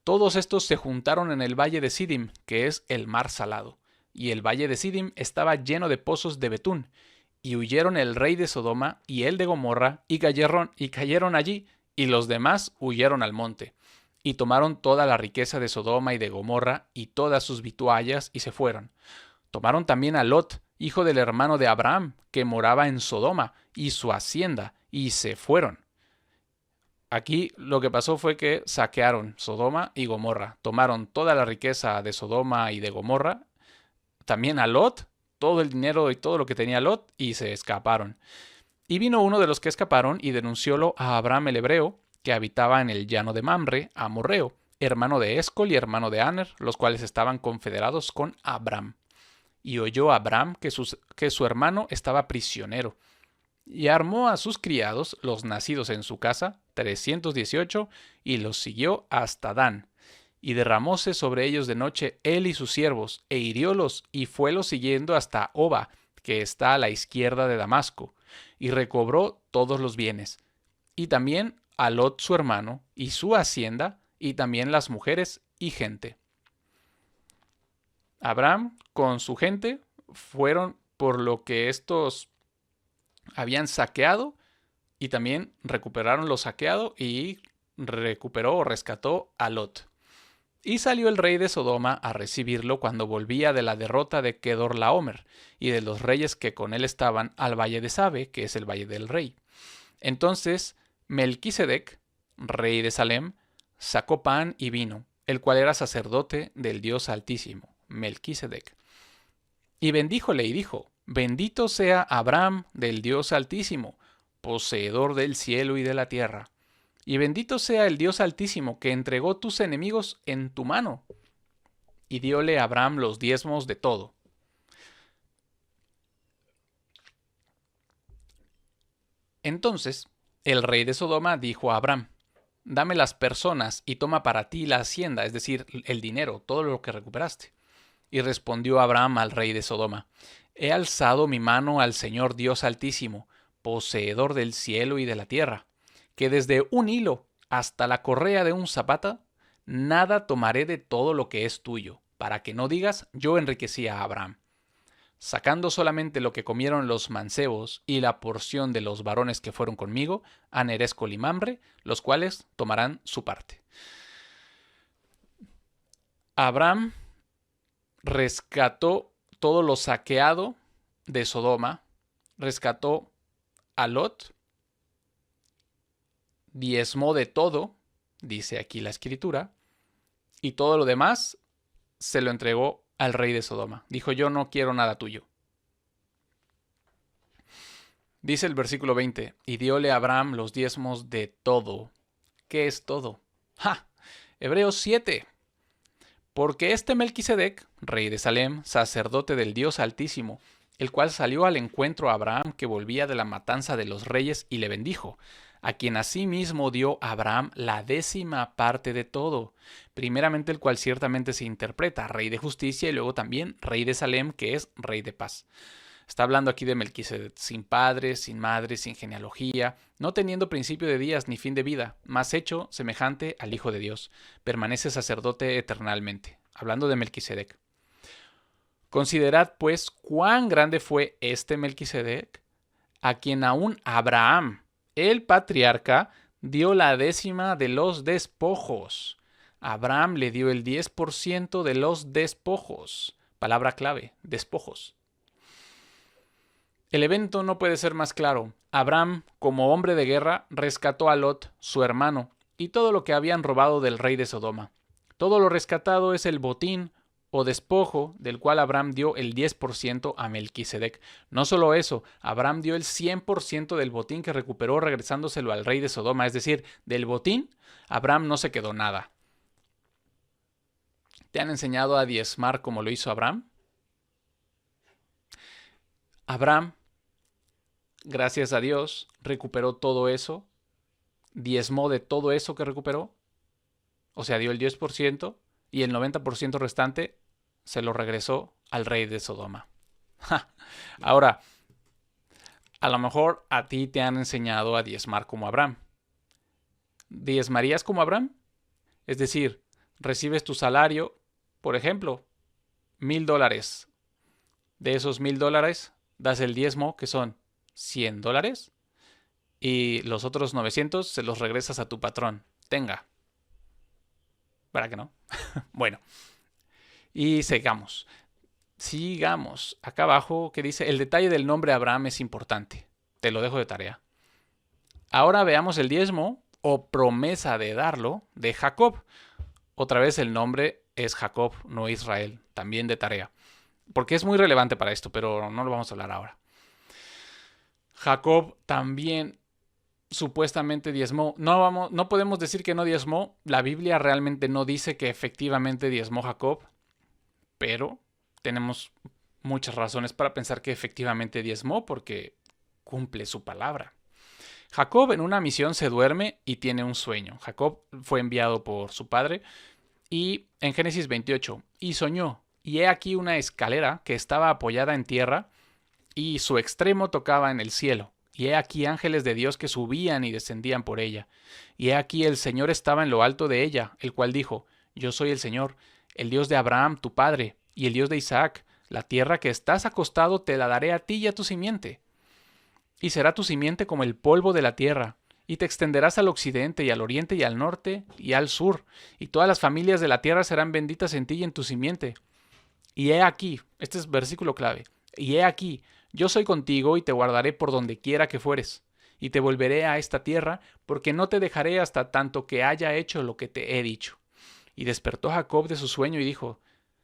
Todos estos se juntaron en el valle de Sidim, que es el mar salado, y el valle de Sidim estaba lleno de pozos de betún, y huyeron el rey de Sodoma y el de Gomorra, y cayeron allí, y los demás huyeron al monte. Y tomaron toda la riqueza de Sodoma y de Gomorra, y todas sus vituallas, y se fueron. Tomaron también a Lot, hijo del hermano de Abraham, que moraba en Sodoma, y su hacienda, y se fueron. Aquí lo que pasó fue que saquearon Sodoma y Gomorra. Tomaron toda la riqueza de Sodoma y de Gomorra, también a Lot, todo el dinero y todo lo que tenía Lot, y se escaparon. Y vino uno de los que escaparon y denunciólo a Abraham el hebreo, que habitaba en el llano de Mamre, amorreo, hermano de Escol y hermano de Aner, los cuales estaban confederados con Abraham. Y oyó Abraham que su hermano estaba prisionero. Y armó a sus criados, los nacidos en su casa, 318, y los siguió hasta Dan. Y derramóse sobre ellos de noche él y sus siervos, e hiriólos, y fuelos siguiendo hasta Oba, que está a la izquierda de Damasco, y recobró todos los bienes. Y también a Lot su hermano, y su hacienda, y también las mujeres y gente. Abraham con su gente fueron por lo que estos habían saqueado y también recuperaron lo saqueado y recuperó o rescató a Lot. Y salió el rey de Sodoma a recibirlo cuando volvía de la derrota de Kedorlaomer y de los reyes que con él estaban al valle de Sabe, que es el valle del rey. Entonces Melquisedec, rey de Salem, sacó pan y vino, el cual era sacerdote del Dios Altísimo, Melquisedec. Y bendíjole y dijo: Bendito sea Abraham del Dios Altísimo, poseedor del cielo y de la tierra. Y bendito sea el Dios Altísimo, que entregó tus enemigos en tu mano. Y diole a Abraham los diezmos de todo. Entonces el rey de Sodoma dijo a Abraham: Dame las personas y toma para ti la hacienda, es decir, el dinero, todo lo que recuperaste. Y respondió Abraham al rey de Sodoma: He alzado mi mano al Señor Dios Altísimo, poseedor del cielo y de la tierra, que desde un hilo hasta la correa de un zapato, nada tomaré de todo lo que es tuyo, para que no digas: yo enriquecí a Abraham, sacando solamente lo que comieron los mancebos y la porción de los varones que fueron conmigo, Aner, Escol y Mamre, los cuales tomarán su parte. Abraham rescató todo lo saqueado de Sodoma, rescató a Lot, diezmó de todo, dice aquí la escritura, y todo lo demás se lo entregó al rey de Sodoma. Dijo, yo no quiero nada tuyo. Dice el versículo 20, y diole a Abraham los diezmos de todo. ¿Qué es todo? ¡Ja! Hebreos 7. Porque este Melquisedec, rey de Salem, sacerdote del Dios Altísimo, el cual salió al encuentro a Abraham que volvía de la matanza de los reyes y le bendijo, a quien asimismo dio a Abraham la 10ª parte de todo, primeramente el cual ciertamente se interpreta rey de justicia y luego también rey de Salem, que es rey de paz. Está hablando aquí de Melquisedec, sin padre, sin madre, sin genealogía, no teniendo principio de días ni fin de vida, mas hecho semejante al Hijo de Dios, permanece sacerdote eternalmente. Hablando de Melquisedec. Considerad pues cuán grande fue este Melquisedec, a quien aún Abraham, el patriarca, dio la 10ª de los despojos. Abraham le dio el 10% de los despojos. Palabra clave, despojos. El evento no puede ser más claro. Abraham, como hombre de guerra, rescató a Lot, su hermano, y todo lo que habían robado del rey de Sodoma. Todo lo rescatado es el botín o despojo del cual Abraham dio el 10% a Melquisedec. No solo eso, Abraham dio el 100% del botín que recuperó regresándoselo al rey de Sodoma. Es decir, del botín, Abraham no se quedó nada. ¿Te han enseñado a diezmar como lo hizo Abraham? Abraham, gracias a Dios, recuperó todo eso, diezmó de todo eso que recuperó, o sea, dio el 10% y el 90% restante se lo regresó al rey de Sodoma. Ahora, a lo mejor a ti te han enseñado a diezmar como Abraham. ¿Diezmarías como Abraham? Es decir, recibes tu salario, por ejemplo, $1,000. De esos $1,000 das el diezmo, que son $100, y los otros 900 se los regresas a tu patrón. Tenga. ¿Para qué no? Bueno, y sigamos. Acá abajo que dice, el detalle del nombre Abraham es importante. Te lo dejo de tarea. Ahora veamos el diezmo o promesa de darlo de Jacob. Otra vez el nombre es Jacob, no Israel. También de tarea. Porque es muy relevante para esto, pero no lo vamos a hablar ahora. Jacob también supuestamente diezmó. No podemos decir que no diezmó. La Biblia realmente no dice que efectivamente diezmó Jacob, pero tenemos muchas razones para pensar que efectivamente diezmó porque cumple su palabra. Jacob en una misión se duerme y tiene un sueño. Jacob fue enviado por su padre y en Génesis 28, y soñó, y he aquí una escalera que estaba apoyada en tierra y su extremo tocaba en el cielo. Y he aquí ángeles de Dios que subían y descendían por ella. Y he aquí el Señor estaba en lo alto de ella, el cual dijo, yo soy el Señor, el Dios de Abraham, tu padre, y el Dios de Isaac. La tierra que estás acostado te la daré a ti y a tu simiente. Y será tu simiente como el polvo de la tierra, y te extenderás al occidente y al oriente y al norte y al sur, y todas las familias de la tierra serán benditas en ti y en tu simiente. Y he aquí, este es versículo clave, y he aquí, yo soy contigo y te guardaré por donde quiera que fueres, y te volveré a esta tierra, porque no te dejaré hasta tanto que haya hecho lo que te he dicho. Y despertó Jacob de su sueño y dijo,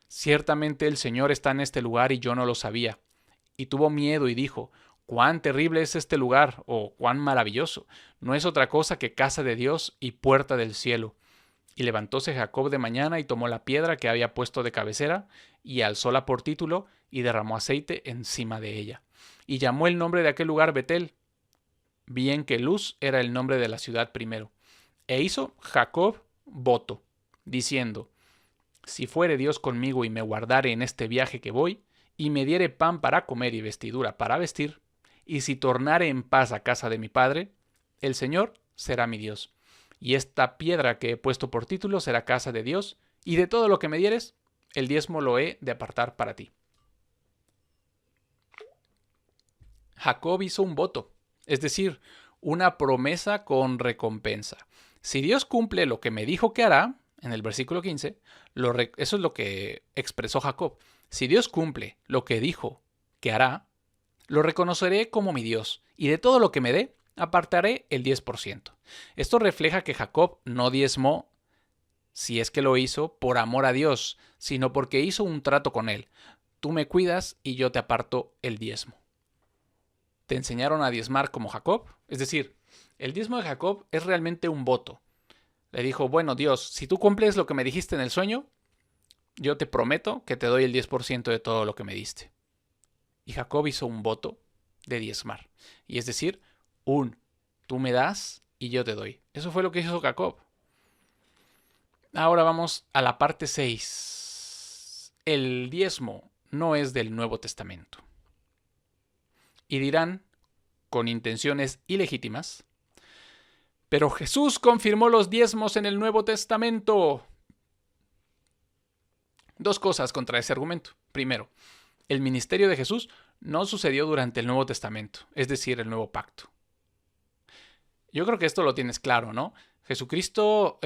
ciertamente el Señor está en este lugar y yo no lo sabía. Y tuvo miedo y dijo, cuán terrible es este lugar, o cuán maravilloso. No es otra cosa que casa de Dios y puerta del cielo. Y levantóse Jacob de mañana y tomó la piedra que había puesto de cabecera, y alzóla por título, y derramó aceite encima de ella. Y llamó el nombre de aquel lugar Betel, bien que Luz era el nombre de la ciudad primero. E hizo Jacob voto, diciendo, si fuere Dios conmigo y me guardare en este viaje que voy, y me diere pan para comer y vestidura para vestir, y si tornare en paz a casa de mi padre, el Señor será mi Dios. Y esta piedra que he puesto por título será casa de Dios, y de todo lo que me dieres, el diezmo lo he de apartar para ti. Jacob hizo un voto, es decir, una promesa con recompensa. Si Dios cumple lo que me dijo que hará, en el versículo 15, eso es lo que expresó Jacob. Si Dios cumple lo que dijo que hará, lo reconoceré como mi Dios, y de todo lo que me dé, apartaré el 10%. Esto refleja que Jacob no diezmó si es que lo hizo por amor a Dios, sino porque hizo un trato con Él. Tú me cuidas y yo te aparto el diezmo. ¿Te enseñaron a diezmar como Jacob? Es decir, el diezmo de Jacob es realmente un voto. Le dijo, bueno, Dios, si tú cumples lo que me dijiste en el sueño, yo te prometo que te doy el 10% de todo lo que me diste. Y Jacob hizo un voto de diezmar. Y es decir, tú me das y yo te doy. Eso fue lo que hizo Jacob. Ahora vamos a la parte 6. El diezmo no es del Nuevo Testamento. Y dirán, con intenciones ilegítimas, pero Jesús confirmó los diezmos en el Nuevo Testamento. Dos cosas contra ese argumento. Primero, el ministerio de Jesús no sucedió durante el Nuevo Testamento, es decir, el Nuevo Pacto. Yo creo que esto lo tienes claro, ¿no? Jesucristo,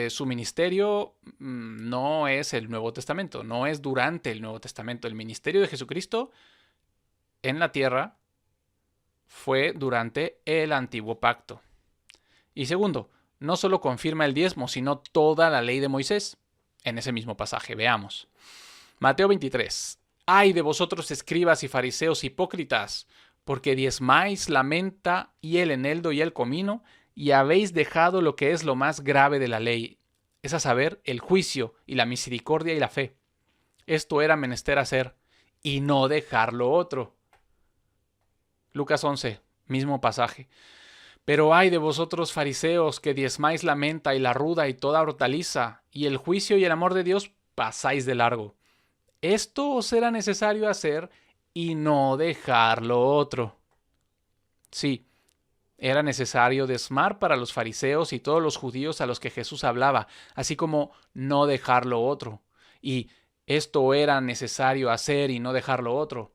su ministerio no es el Nuevo Testamento, no es durante el Nuevo Testamento. El ministerio de Jesucristo en la tierra fue durante el Antiguo Pacto. Y segundo, no solo confirma el diezmo, sino toda la ley de Moisés. En ese mismo pasaje, veamos. Mateo 23. ¡Ay de vosotros, escribas y fariseos hipócritas! Porque diezmáis la menta y el eneldo y el comino, y habéis dejado lo que es lo más grave de la ley, es a saber, el juicio y la misericordia y la fe. Esto era menester hacer, y no dejar lo otro. Lucas 11, mismo pasaje. Pero ay de vosotros, fariseos, que diezmáis la menta y la ruda y toda hortaliza, y el juicio y el amor de Dios pasáis de largo. Esto os era necesario hacer, y no dejar lo otro. Sí, era necesario diezmar para los fariseos y todos los judíos a los que Jesús hablaba, así como no dejar lo otro. Y esto era necesario hacer y no dejar lo otro.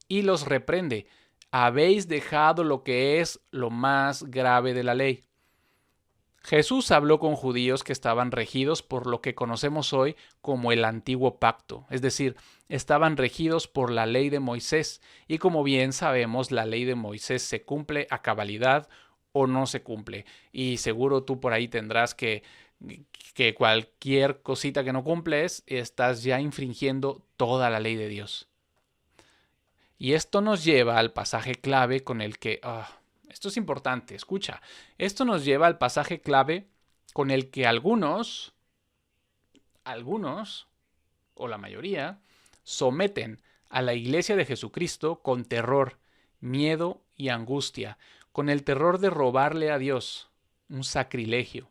Y los reprende. Habéis dejado lo que es lo más grave de la ley. Jesús habló con judíos que estaban regidos por lo que conocemos hoy como el Antiguo Pacto, es decir, estaban regidos por la ley de Moisés, y como bien sabemos, la ley de Moisés se cumple a cabalidad o no se cumple, y seguro tú por ahí tendrás que cualquier cosita que no cumples, estás ya infringiendo toda la ley de Dios. Y esto nos lleva al pasaje clave con el que... esto es importante, escucha. Esto nos lleva al pasaje clave con el que algunos, o la mayoría, someten a la iglesia de Jesucristo con terror, miedo y angustia, con el terror de robarle a Dios, un sacrilegio.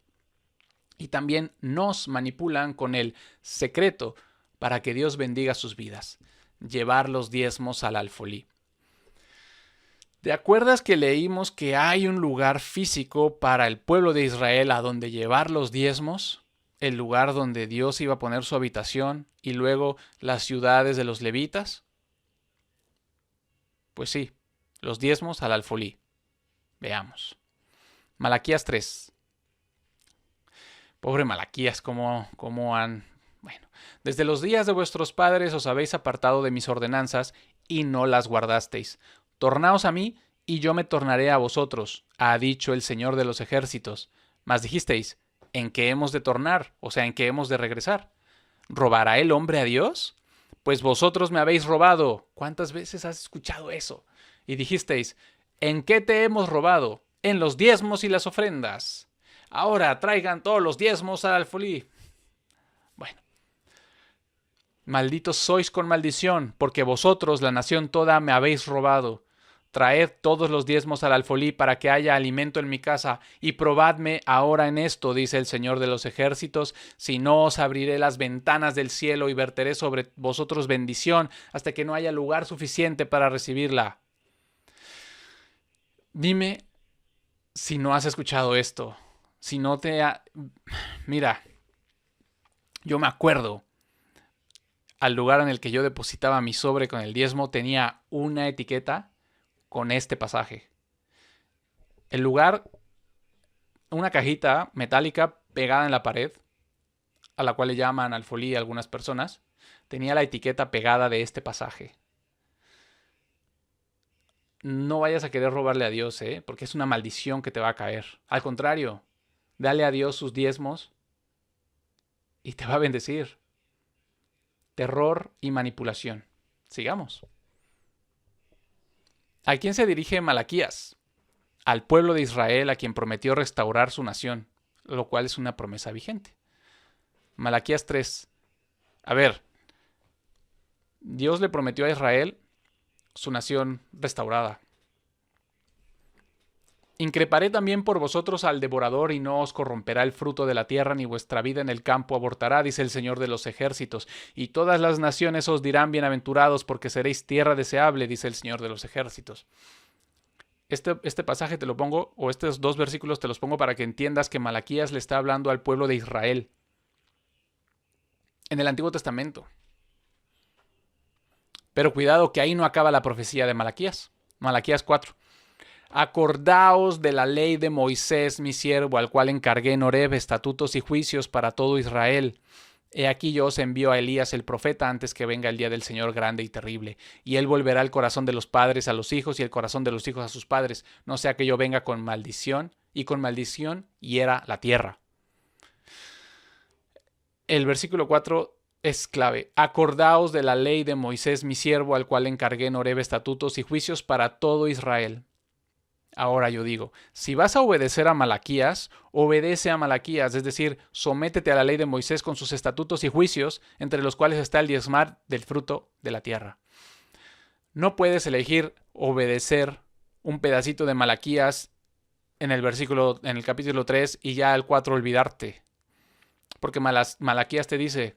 Y también nos manipulan con el secreto para que Dios bendiga sus vidas, llevar los diezmos al alfolí. ¿Te acuerdas que leímos que hay un lugar físico para el pueblo de Israel a donde llevar los diezmos? El lugar donde Dios iba a poner su habitación y luego las ciudades de los levitas. Pues sí, los diezmos al alfolí. Veamos. Malaquías 3. Pobre Malaquías, cómo han... Bueno, desde los días de vuestros padres os habéis apartado de mis ordenanzas y no las guardasteis. Tornaos a mí, y yo me tornaré a vosotros, ha dicho el Señor de los ejércitos. Mas dijisteis, ¿en qué hemos de tornar? O sea, ¿en qué hemos de regresar? ¿Robará el hombre a Dios? Pues vosotros me habéis robado. ¿Cuántas veces has escuchado eso? Y dijisteis, ¿en qué te hemos robado? En los diezmos y las ofrendas. Ahora traigan todos los diezmos al alfolí. Bueno. Malditos sois con maldición, porque vosotros, la nación toda, me habéis robado. Traed todos los diezmos al alfolí para que haya alimento en mi casa, y probadme ahora en esto, dice el Señor de los ejércitos, si no os abriré las ventanas del cielo y verteré sobre vosotros bendición hasta que no haya lugar suficiente para recibirla. Dime si no has escuchado esto, si no te ha... Mira, yo me acuerdo, al lugar en el que yo depositaba mi sobre con el diezmo tenía una etiqueta con este pasaje. El lugar, una cajita metálica pegada en la pared, a la cual le llaman alfolí a algunas personas, tenía la etiqueta pegada de este pasaje. No vayas a querer robarle a Dios, porque es una maldición que te va a caer. Al contrario, dale a Dios sus diezmos y te va a bendecir. Terror y manipulación. Sigamos. ¿A quién se dirige Malaquías? Al pueblo de Israel, a quien prometió restaurar su nación, lo cual es una promesa vigente. Malaquías 3. A ver, Dios le prometió a Israel su nación restaurada. Increparé también por vosotros al devorador, y no os corromperá el fruto de la tierra, ni vuestra vida en el campo abortará, dice el Señor de los ejércitos. Y todas las naciones os dirán bienaventurados, porque seréis tierra deseable, dice el Señor de los ejércitos. Este pasaje te lo pongo, o estos dos versículos te los pongo para que entiendas que Malaquías le está hablando al pueblo de Israel en el Antiguo Testamento. Pero cuidado que ahí no acaba la profecía de Malaquías. Malaquías 4. Acordaos de la ley de Moisés, mi siervo, al cual encargué en Horeb estatutos y juicios para todo Israel. He aquí yo os envío a Elías el profeta antes que venga el día del Señor grande y terrible. Y él volverá el corazón de los padres a los hijos y el corazón de los hijos a sus padres. No sea que yo venga con maldición, y con maldición hiera la tierra. El versículo 4 es clave. Acordaos de la ley de Moisés, mi siervo, al cual encargué en Horeb estatutos y juicios para todo Israel. Ahora yo digo, si vas a obedecer a Malaquías, obedece a Malaquías, es decir, sométete a la ley de Moisés con sus estatutos y juicios, entre los cuales está el diezmar del fruto de la tierra. No puedes elegir obedecer un pedacito de Malaquías en el capítulo 3 y ya al 4 olvidarte. Porque Malaquías te dice,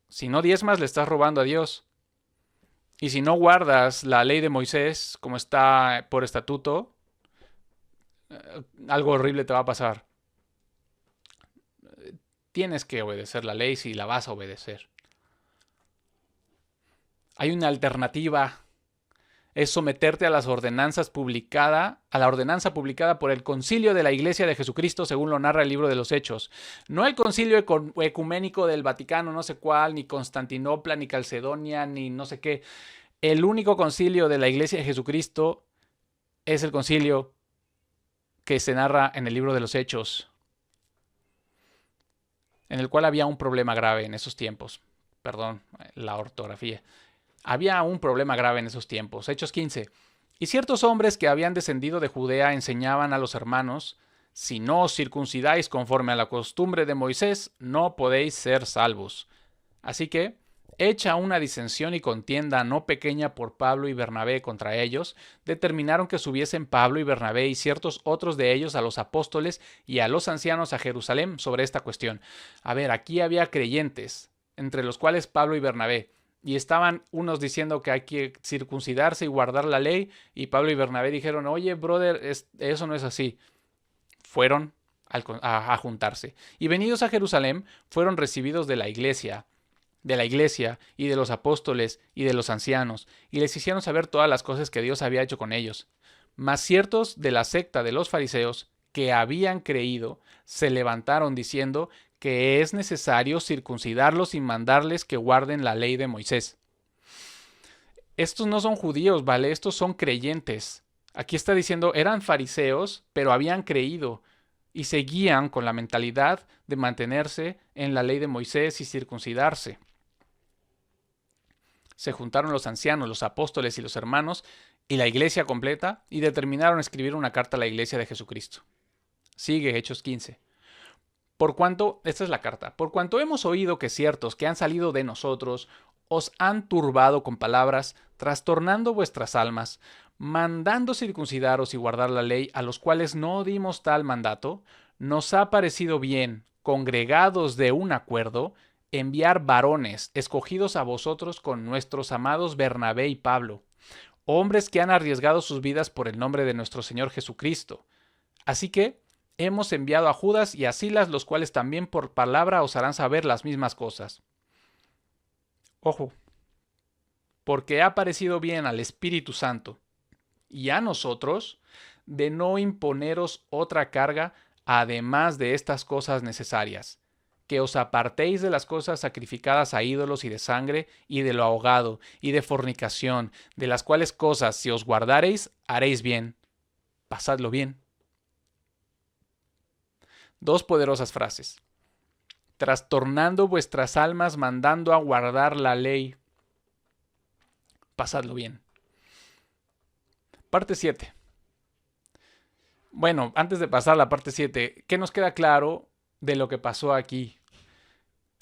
si no diezmas le estás robando a Dios. Y si no guardas la ley de Moisés, como está por estatuto, algo horrible te va a pasar. Tienes que obedecer la ley si la vas a obedecer. Hay una alternativa. Es someterte a la ordenanza publicada por el Concilio de la Iglesia de Jesucristo, según lo narra el libro de los Hechos. No el Concilio Ecuménico del Vaticano, no sé cuál, ni Constantinopla, ni Calcedonia, ni no sé qué. El único concilio de la Iglesia de Jesucristo es el concilio que se narra en el libro de los Hechos, en el cual había un problema grave en esos tiempos. Perdón, la ortografía. Había un problema grave en esos tiempos. Hechos 15. Y ciertos hombres que habían descendido de Judea enseñaban a los hermanos, si no os circuncidáis conforme a la costumbre de Moisés, no podéis ser salvos. Así que, hecha una disensión y contienda no pequeña por Pablo y Bernabé contra ellos, determinaron que subiesen Pablo y Bernabé y ciertos otros de ellos a los apóstoles y a los ancianos a Jerusalén sobre esta cuestión. A ver, aquí había creyentes, entre los cuales Pablo y Bernabé, y estaban unos diciendo que hay que circuncidarse y guardar la ley, y Pablo y Bernabé dijeron, oye, brother, eso no es así. Fueron a juntarse. Y venidos a Jerusalén, fueron recibidos de la iglesia y de los apóstoles y de los ancianos, y les hicieron saber todas las cosas que Dios había hecho con ellos. Mas ciertos de la secta de los fariseos, que habían creído, se levantaron diciendo que es necesario circuncidarlos y mandarles que guarden la ley de Moisés. Estos no son judíos, ¿vale? Estos son creyentes. Aquí está diciendo, eran fariseos, pero habían creído y seguían con la mentalidad de mantenerse en la ley de Moisés y circuncidarse. Se juntaron los ancianos, los apóstoles y los hermanos y la iglesia completa y determinaron escribir una carta a la iglesia de Jesucristo. Sigue Hechos 15. Esta es la carta. Por cuanto hemos oído que ciertos que han salido de nosotros os han turbado con palabras, trastornando vuestras almas, mandando circuncidaros y guardar la ley, a los cuales no dimos tal mandato, nos ha parecido bien, congregados de un acuerdo, enviar varones escogidos a vosotros con nuestros amados Bernabé y Pablo, hombres que han arriesgado sus vidas por el nombre de nuestro Señor Jesucristo. Así que hemos enviado a Judas y a Silas, los cuales también por palabra os harán saber las mismas cosas. Ojo, porque ha parecido bien al Espíritu Santo y a nosotros de no imponeros otra carga además de estas cosas necesarias, que os apartéis de las cosas sacrificadas a ídolos y de sangre y de lo ahogado y de fornicación, de las cuales cosas si os guardareis haréis bien. Pasadlo bien. Dos poderosas frases. trastornando vuestras almas, mandando a guardar la ley. Pasadlo bien. Parte 7. Bueno, antes de pasar a la parte 7, ¿qué nos queda claro de lo que pasó aquí?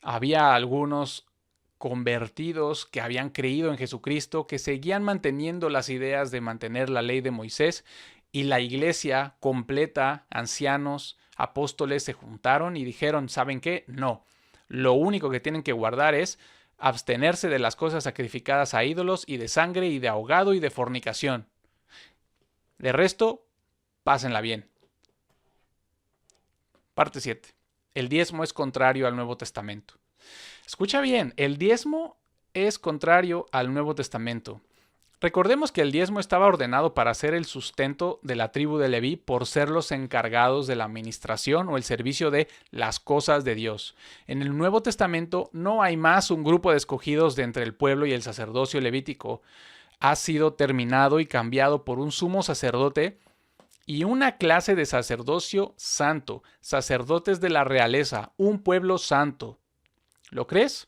Había algunos convertidos que habían creído en Jesucristo, que seguían manteniendo las ideas de mantener la ley de Moisés, y la iglesia completa, ancianos, apóstoles, se juntaron y dijeron, ¿saben qué? No. Lo único que tienen que guardar es abstenerse de las cosas sacrificadas a ídolos y de sangre y de ahogado y de fornicación. De resto, pásenla bien. Parte 7. El diezmo es contrario al Nuevo Testamento. Escucha bien, el diezmo es contrario al Nuevo Testamento. Recordemos que el diezmo estaba ordenado para ser el sustento de la tribu de Leví por ser los encargados de la administración o el servicio de las cosas de Dios. En el Nuevo Testamento no hay más un grupo de escogidos de entre el pueblo y el sacerdocio levítico. Ha sido terminado y cambiado por un sumo sacerdote y una clase de sacerdocio santo, sacerdotes de la realeza, un pueblo santo. ¿Lo crees?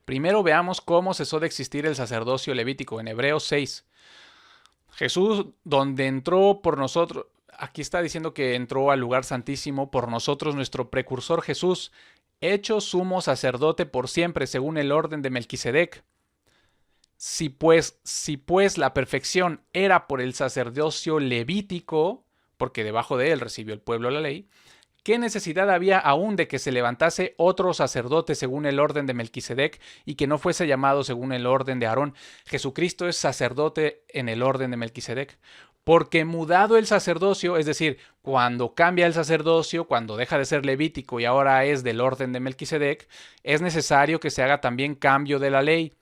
Primero veamos cómo cesó de existir el sacerdocio levítico en Hebreos 6. Jesús, donde entró por nosotros, aquí está diciendo que entró al lugar santísimo por nosotros, nuestro precursor Jesús, hecho sumo sacerdote por siempre según el orden de Melquisedec. Si pues la perfección era por el sacerdocio levítico, porque debajo de él recibió el pueblo la ley, ¿qué necesidad había aún de que se levantase otro sacerdote según el orden de Melquisedec y que no fuese llamado según el orden de Aarón? Jesucristo es sacerdote en el orden de Melquisedec. Porque mudado el sacerdocio, es decir, cuando cambia el sacerdocio, cuando deja de ser levítico y ahora es del orden de Melquisedec, es necesario que se haga también cambio de la ley.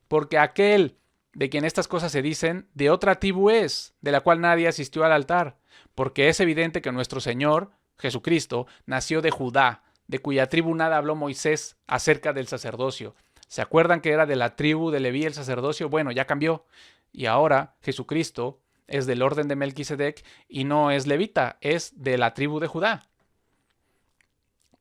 Porque aquel de quien estas cosas se dicen, de otra tribu es, de la cual nadie asistió al altar. Porque es evidente que nuestro Señor, Jesucristo, nació de Judá, de cuya tribu nada habló Moisés acerca del sacerdocio. ¿Se acuerdan que era de la tribu de Leví el sacerdocio? Bueno, ya cambió. Y ahora Jesucristo es del orden de Melquisedec y no es levita, es de la tribu de Judá.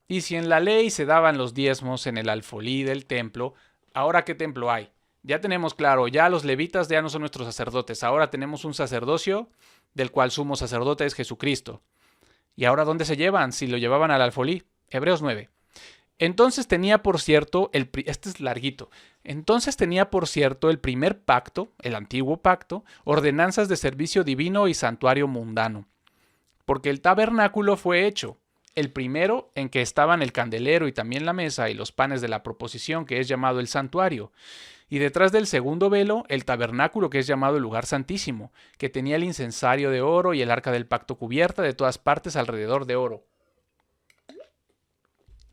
Y si en la ley se daban los diezmos en el alfolí del templo, ¿ahora qué templo hay? Ya tenemos claro, ya los levitas ya no son nuestros sacerdotes, ahora tenemos un sacerdocio del cual sumo sacerdote es Jesucristo. ¿Y ahora dónde se llevan? Si lo llevaban al alfolí. Hebreos 9. Entonces tenía por cierto, este es larguito, entonces tenía por cierto el primer pacto, el antiguo pacto, ordenanzas de servicio divino y santuario mundano. Porque el tabernáculo fue hecho, el primero en que estaban el candelero y también la mesa y los panes de la proposición, que es llamado el santuario. Y detrás del segundo velo, el tabernáculo, que es llamado el lugar santísimo, que tenía el incensario de oro y el arca del pacto cubierta de todas partes alrededor de oro,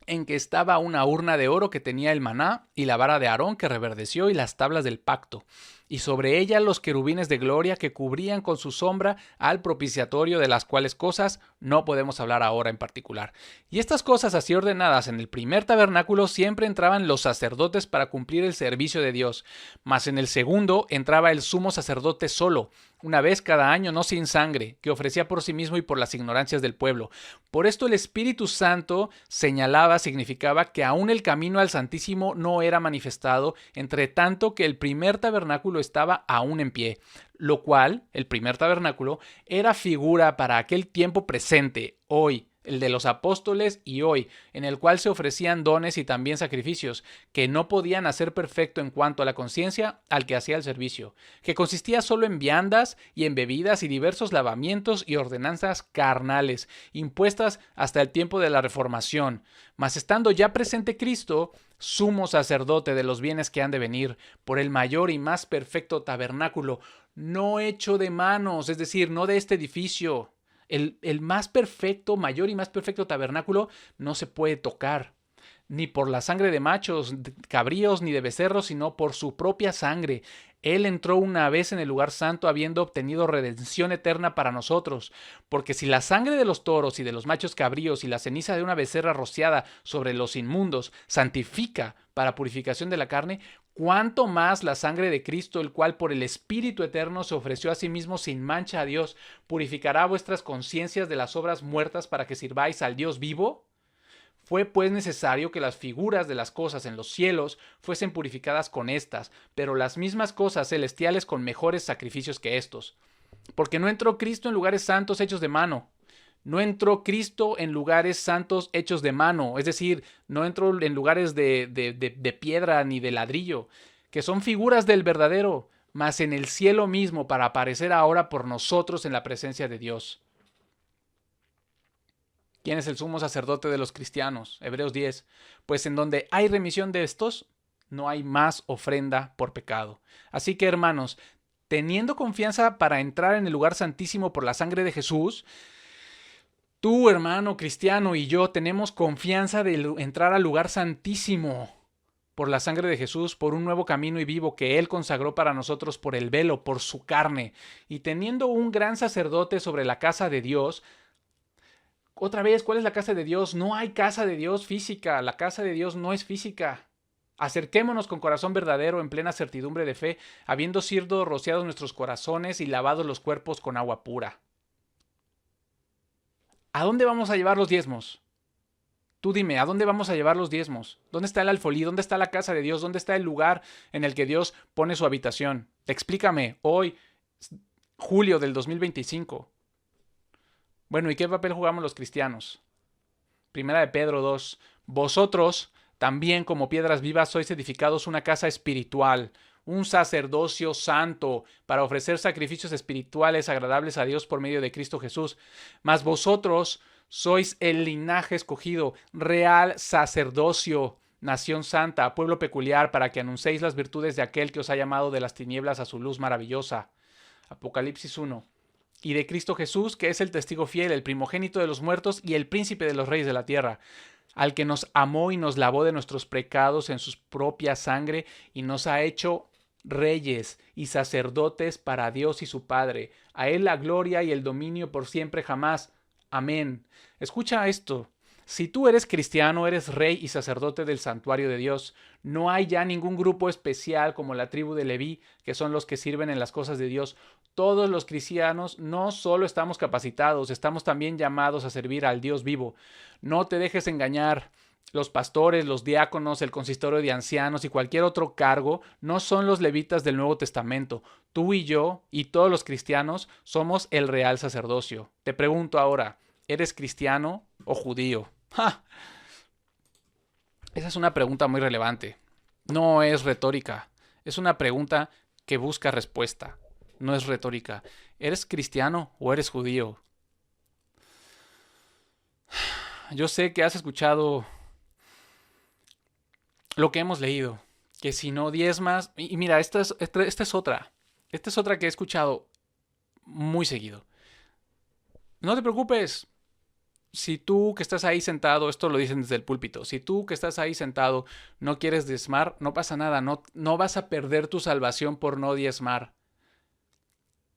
en que estaba una urna de oro que tenía el maná y la vara de Aarón que reverdeció y las tablas del pacto, y sobre ella los querubines de gloria que cubrían con su sombra al propiciatorio, de las cuales cosas no podemos hablar ahora en particular. Y estas cosas así ordenadas en el primer tabernáculo siempre entraban los sacerdotes para cumplir el servicio de Dios, mas en el segundo entraba el sumo sacerdote solo, una vez cada año, no sin sangre, que ofrecía por sí mismo y por las ignorancias del pueblo. Por esto el Espíritu Santo significaba que aún el camino al Santísimo no era manifestado, entre tanto que el primer tabernáculo estaba aún en pie, lo cual, el primer tabernáculo, era figura para aquel tiempo presente, hoy, el de los apóstoles y hoy, en el cual se ofrecían dones y también sacrificios, que no podían hacer perfecto en cuanto a la conciencia al que hacía el servicio, que consistía solo en viandas y en bebidas y diversos lavamientos y ordenanzas carnales, impuestas hasta el tiempo de la Reformación. Mas estando ya presente Cristo, sumo sacerdote de los bienes que han de venir, por el mayor y más perfecto tabernáculo, no hecho de manos, es decir, no de este edificio. El más perfecto, mayor y más perfecto tabernáculo no se puede tocar, ni por la sangre de machos, de cabríos, ni de becerros, sino por su propia sangre. Él entró una vez en el lugar santo habiendo obtenido redención eterna para nosotros, porque si la sangre de los toros y de los machos cabríos y la ceniza de una becerra rociada sobre los inmundos santifica para purificación de la carne, cuánto más la sangre de Cristo, el cual por el Espíritu eterno se ofreció a sí mismo sin mancha a Dios, purificará vuestras conciencias de las obras muertas para que sirváis al Dios vivo. Fue pues necesario que las figuras de las cosas en los cielos fuesen purificadas con estas, pero las mismas cosas celestiales con mejores sacrificios que estos. Porque no entró Cristo en lugares santos hechos de mano. No entró Cristo en lugares santos hechos de mano, es decir, no entró en lugares de piedra ni de ladrillo, que son figuras del verdadero, mas en el cielo mismo para aparecer ahora por nosotros en la presencia de Dios. ¿Quién es el sumo sacerdote de los cristianos? Hebreos 10. Pues en donde hay remisión de estos, no hay más ofrenda por pecado. Así que, hermanos, teniendo confianza para entrar en el lugar santísimo por la sangre de Jesús, tú, hermano cristiano, y yo tenemos confianza de entrar al lugar santísimo por la sangre de Jesús, por un nuevo camino y vivo que Él consagró para nosotros por el velo, por su carne. Y teniendo un gran sacerdote sobre la casa de Dios, otra vez, ¿cuál es la casa de Dios? No hay casa de Dios física, la casa de Dios no es física. Acerquémonos con corazón verdadero, en plena certidumbre de fe, habiendo sido rociados nuestros corazones y lavados los cuerpos con agua pura. ¿A dónde vamos a llevar los diezmos? Tú dime, ¿a dónde vamos a llevar los diezmos? ¿Dónde está el alfolí? ¿Dónde está la casa de Dios? ¿Dónde está el lugar en el que Dios pone su habitación? Explícame, hoy, julio del 2025. Bueno, ¿y qué papel jugamos los cristianos? Primera de Pedro 2. Vosotros también como piedras vivas sois edificados una casa espiritual, un sacerdocio santo, para ofrecer sacrificios espirituales agradables a Dios por medio de Cristo Jesús. Mas vosotros sois el linaje escogido, real sacerdocio, nación santa, pueblo peculiar, para que anunciéis las virtudes de aquel que os ha llamado de las tinieblas a su luz maravillosa. Apocalipsis 1. Y de Cristo Jesús, que es el testigo fiel, el primogénito de los muertos y el príncipe de los reyes de la tierra, al que nos amó y nos lavó de nuestros pecados en su propia sangre y nos ha hecho reyes y sacerdotes para Dios y su Padre. A Él la gloria y el dominio por siempre jamás. Amén. Escucha esto. Si tú eres cristiano, eres rey y sacerdote del santuario de Dios. No hay ya ningún grupo especial como la tribu de Leví, que son los que sirven en las cosas de Dios. Todos los cristianos no solo estamos capacitados, estamos también llamados a servir al Dios vivo. No te dejes engañar. Los pastores, los diáconos, el consistorio de ancianos y cualquier otro cargo no son los levitas del Nuevo Testamento. Tú y yo y todos los cristianos somos el real sacerdocio. Te pregunto ahora, ¿eres cristiano o judío? ¡Ja! Esa es una pregunta muy relevante. No es retórica. Es una pregunta que busca respuesta. No es retórica. ¿Eres cristiano o eres judío? Yo sé que has escuchado lo que hemos leído. Que si no diezmas... Y mira, esta es otra. Esta es otra que he escuchado muy seguido. No te preocupes. Si tú que estás ahí sentado, esto lo dicen desde el púlpito, si tú que estás ahí sentado no quieres diezmar, no pasa nada, no vas a perder tu salvación por no diezmar.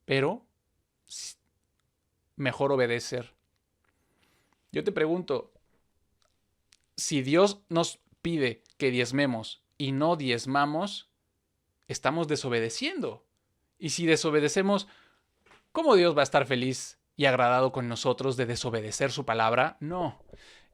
Pero mejor obedecer. Yo te pregunto, si Dios nos pide que diezmemos y no diezmamos, estamos desobedeciendo. Y si desobedecemos, ¿cómo Dios va a estar feliz y agradado con nosotros de desobedecer su palabra? No.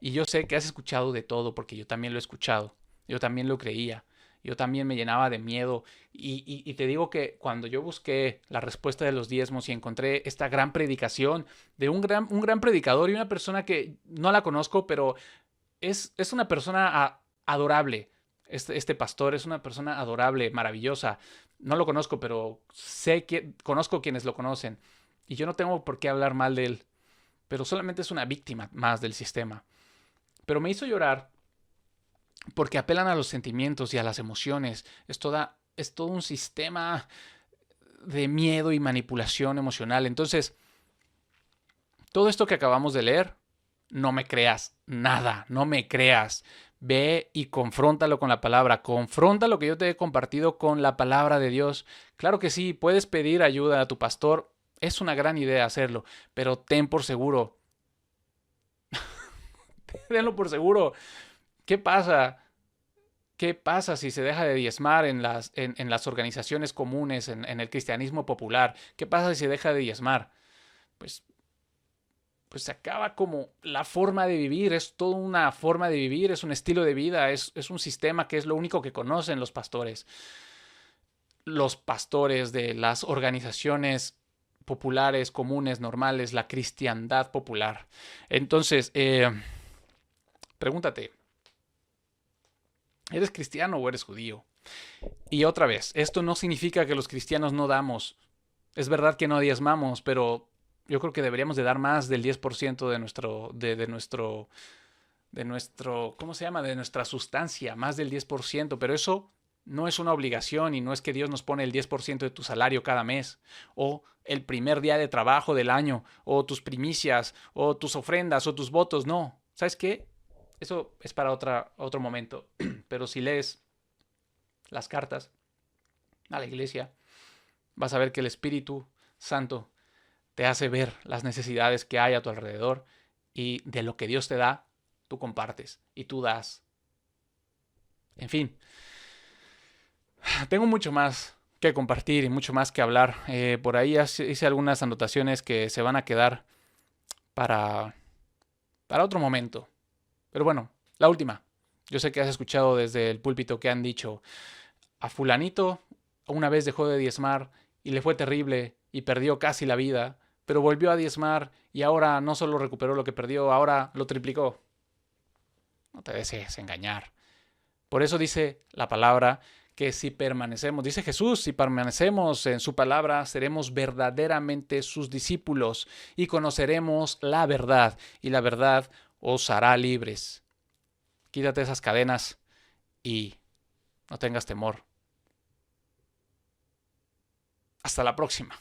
Y yo sé que has escuchado de todo, porque yo también lo he escuchado. Yo también lo creía. Yo también me llenaba de miedo. Y te digo que cuando yo busqué la respuesta de los diezmos y encontré esta gran predicación de un gran predicador y una persona que no la conozco, pero es una persona adorable. Este pastor es una persona adorable, maravillosa. No lo conozco, pero conozco quienes lo conocen. Y yo no tengo por qué hablar mal de él, pero solamente es una víctima más del sistema. Pero me hizo llorar porque apelan a los sentimientos y a las emociones. Es todo un sistema de miedo y manipulación emocional. Entonces, todo esto que acabamos de leer, no me creas nada, no me creas. Ve y confróntalo con la palabra. Confronta lo que yo te he compartido con la palabra de Dios. Claro que sí, puedes pedir ayuda a tu pastor. Es una gran idea hacerlo, pero ten por seguro. Tenlo por seguro. ¿Qué pasa? ¿Qué pasa si se deja de diezmar en las organizaciones comunes, en el cristianismo popular? ¿Qué pasa si se deja de diezmar? Pues pues se acaba como la forma de vivir, es toda una forma de vivir, es un estilo de vida, es un sistema que es lo único que conocen los pastores. Los pastores de las organizaciones populares, comunes, normales, la cristiandad popular. Entonces, pregúntate, ¿eres cristiano o eres judío? Y otra vez, esto no significa que los cristianos no damos. Es verdad que no diezmamos, pero yo creo que deberíamos de dar más del 10% de nuestro, ¿cómo se llama? De nuestra sustancia, más del 10%, pero eso no es una obligación y no es que Dios nos pone el 10% de tu salario cada mes, o el primer día de trabajo del año, o tus primicias, o tus ofrendas, o tus votos, no. ¿Sabes qué? Eso es para otro momento, pero si lees las cartas a la iglesia, vas a ver que el Espíritu Santo te hace ver las necesidades que hay a tu alrededor y de lo que Dios te da, tú compartes y tú das. En fin, tengo mucho más que compartir y mucho más que hablar. Por ahí hice algunas anotaciones que se van a quedar para, para otro momento. Pero bueno, la última. Yo sé que has escuchado desde el púlpito que han dicho, a fulanito una vez dejó de diezmar y le fue terrible y perdió casi la vida, pero volvió a diezmar y ahora no solo recuperó lo que perdió, ahora lo triplicó. No te dejes engañar. Por eso dice la palabra que si permanecemos, dice Jesús, si permanecemos en su palabra, seremos verdaderamente sus discípulos y conoceremos la verdad, y la verdad os hará libres. Quítate esas cadenas y no tengas temor. Hasta la próxima.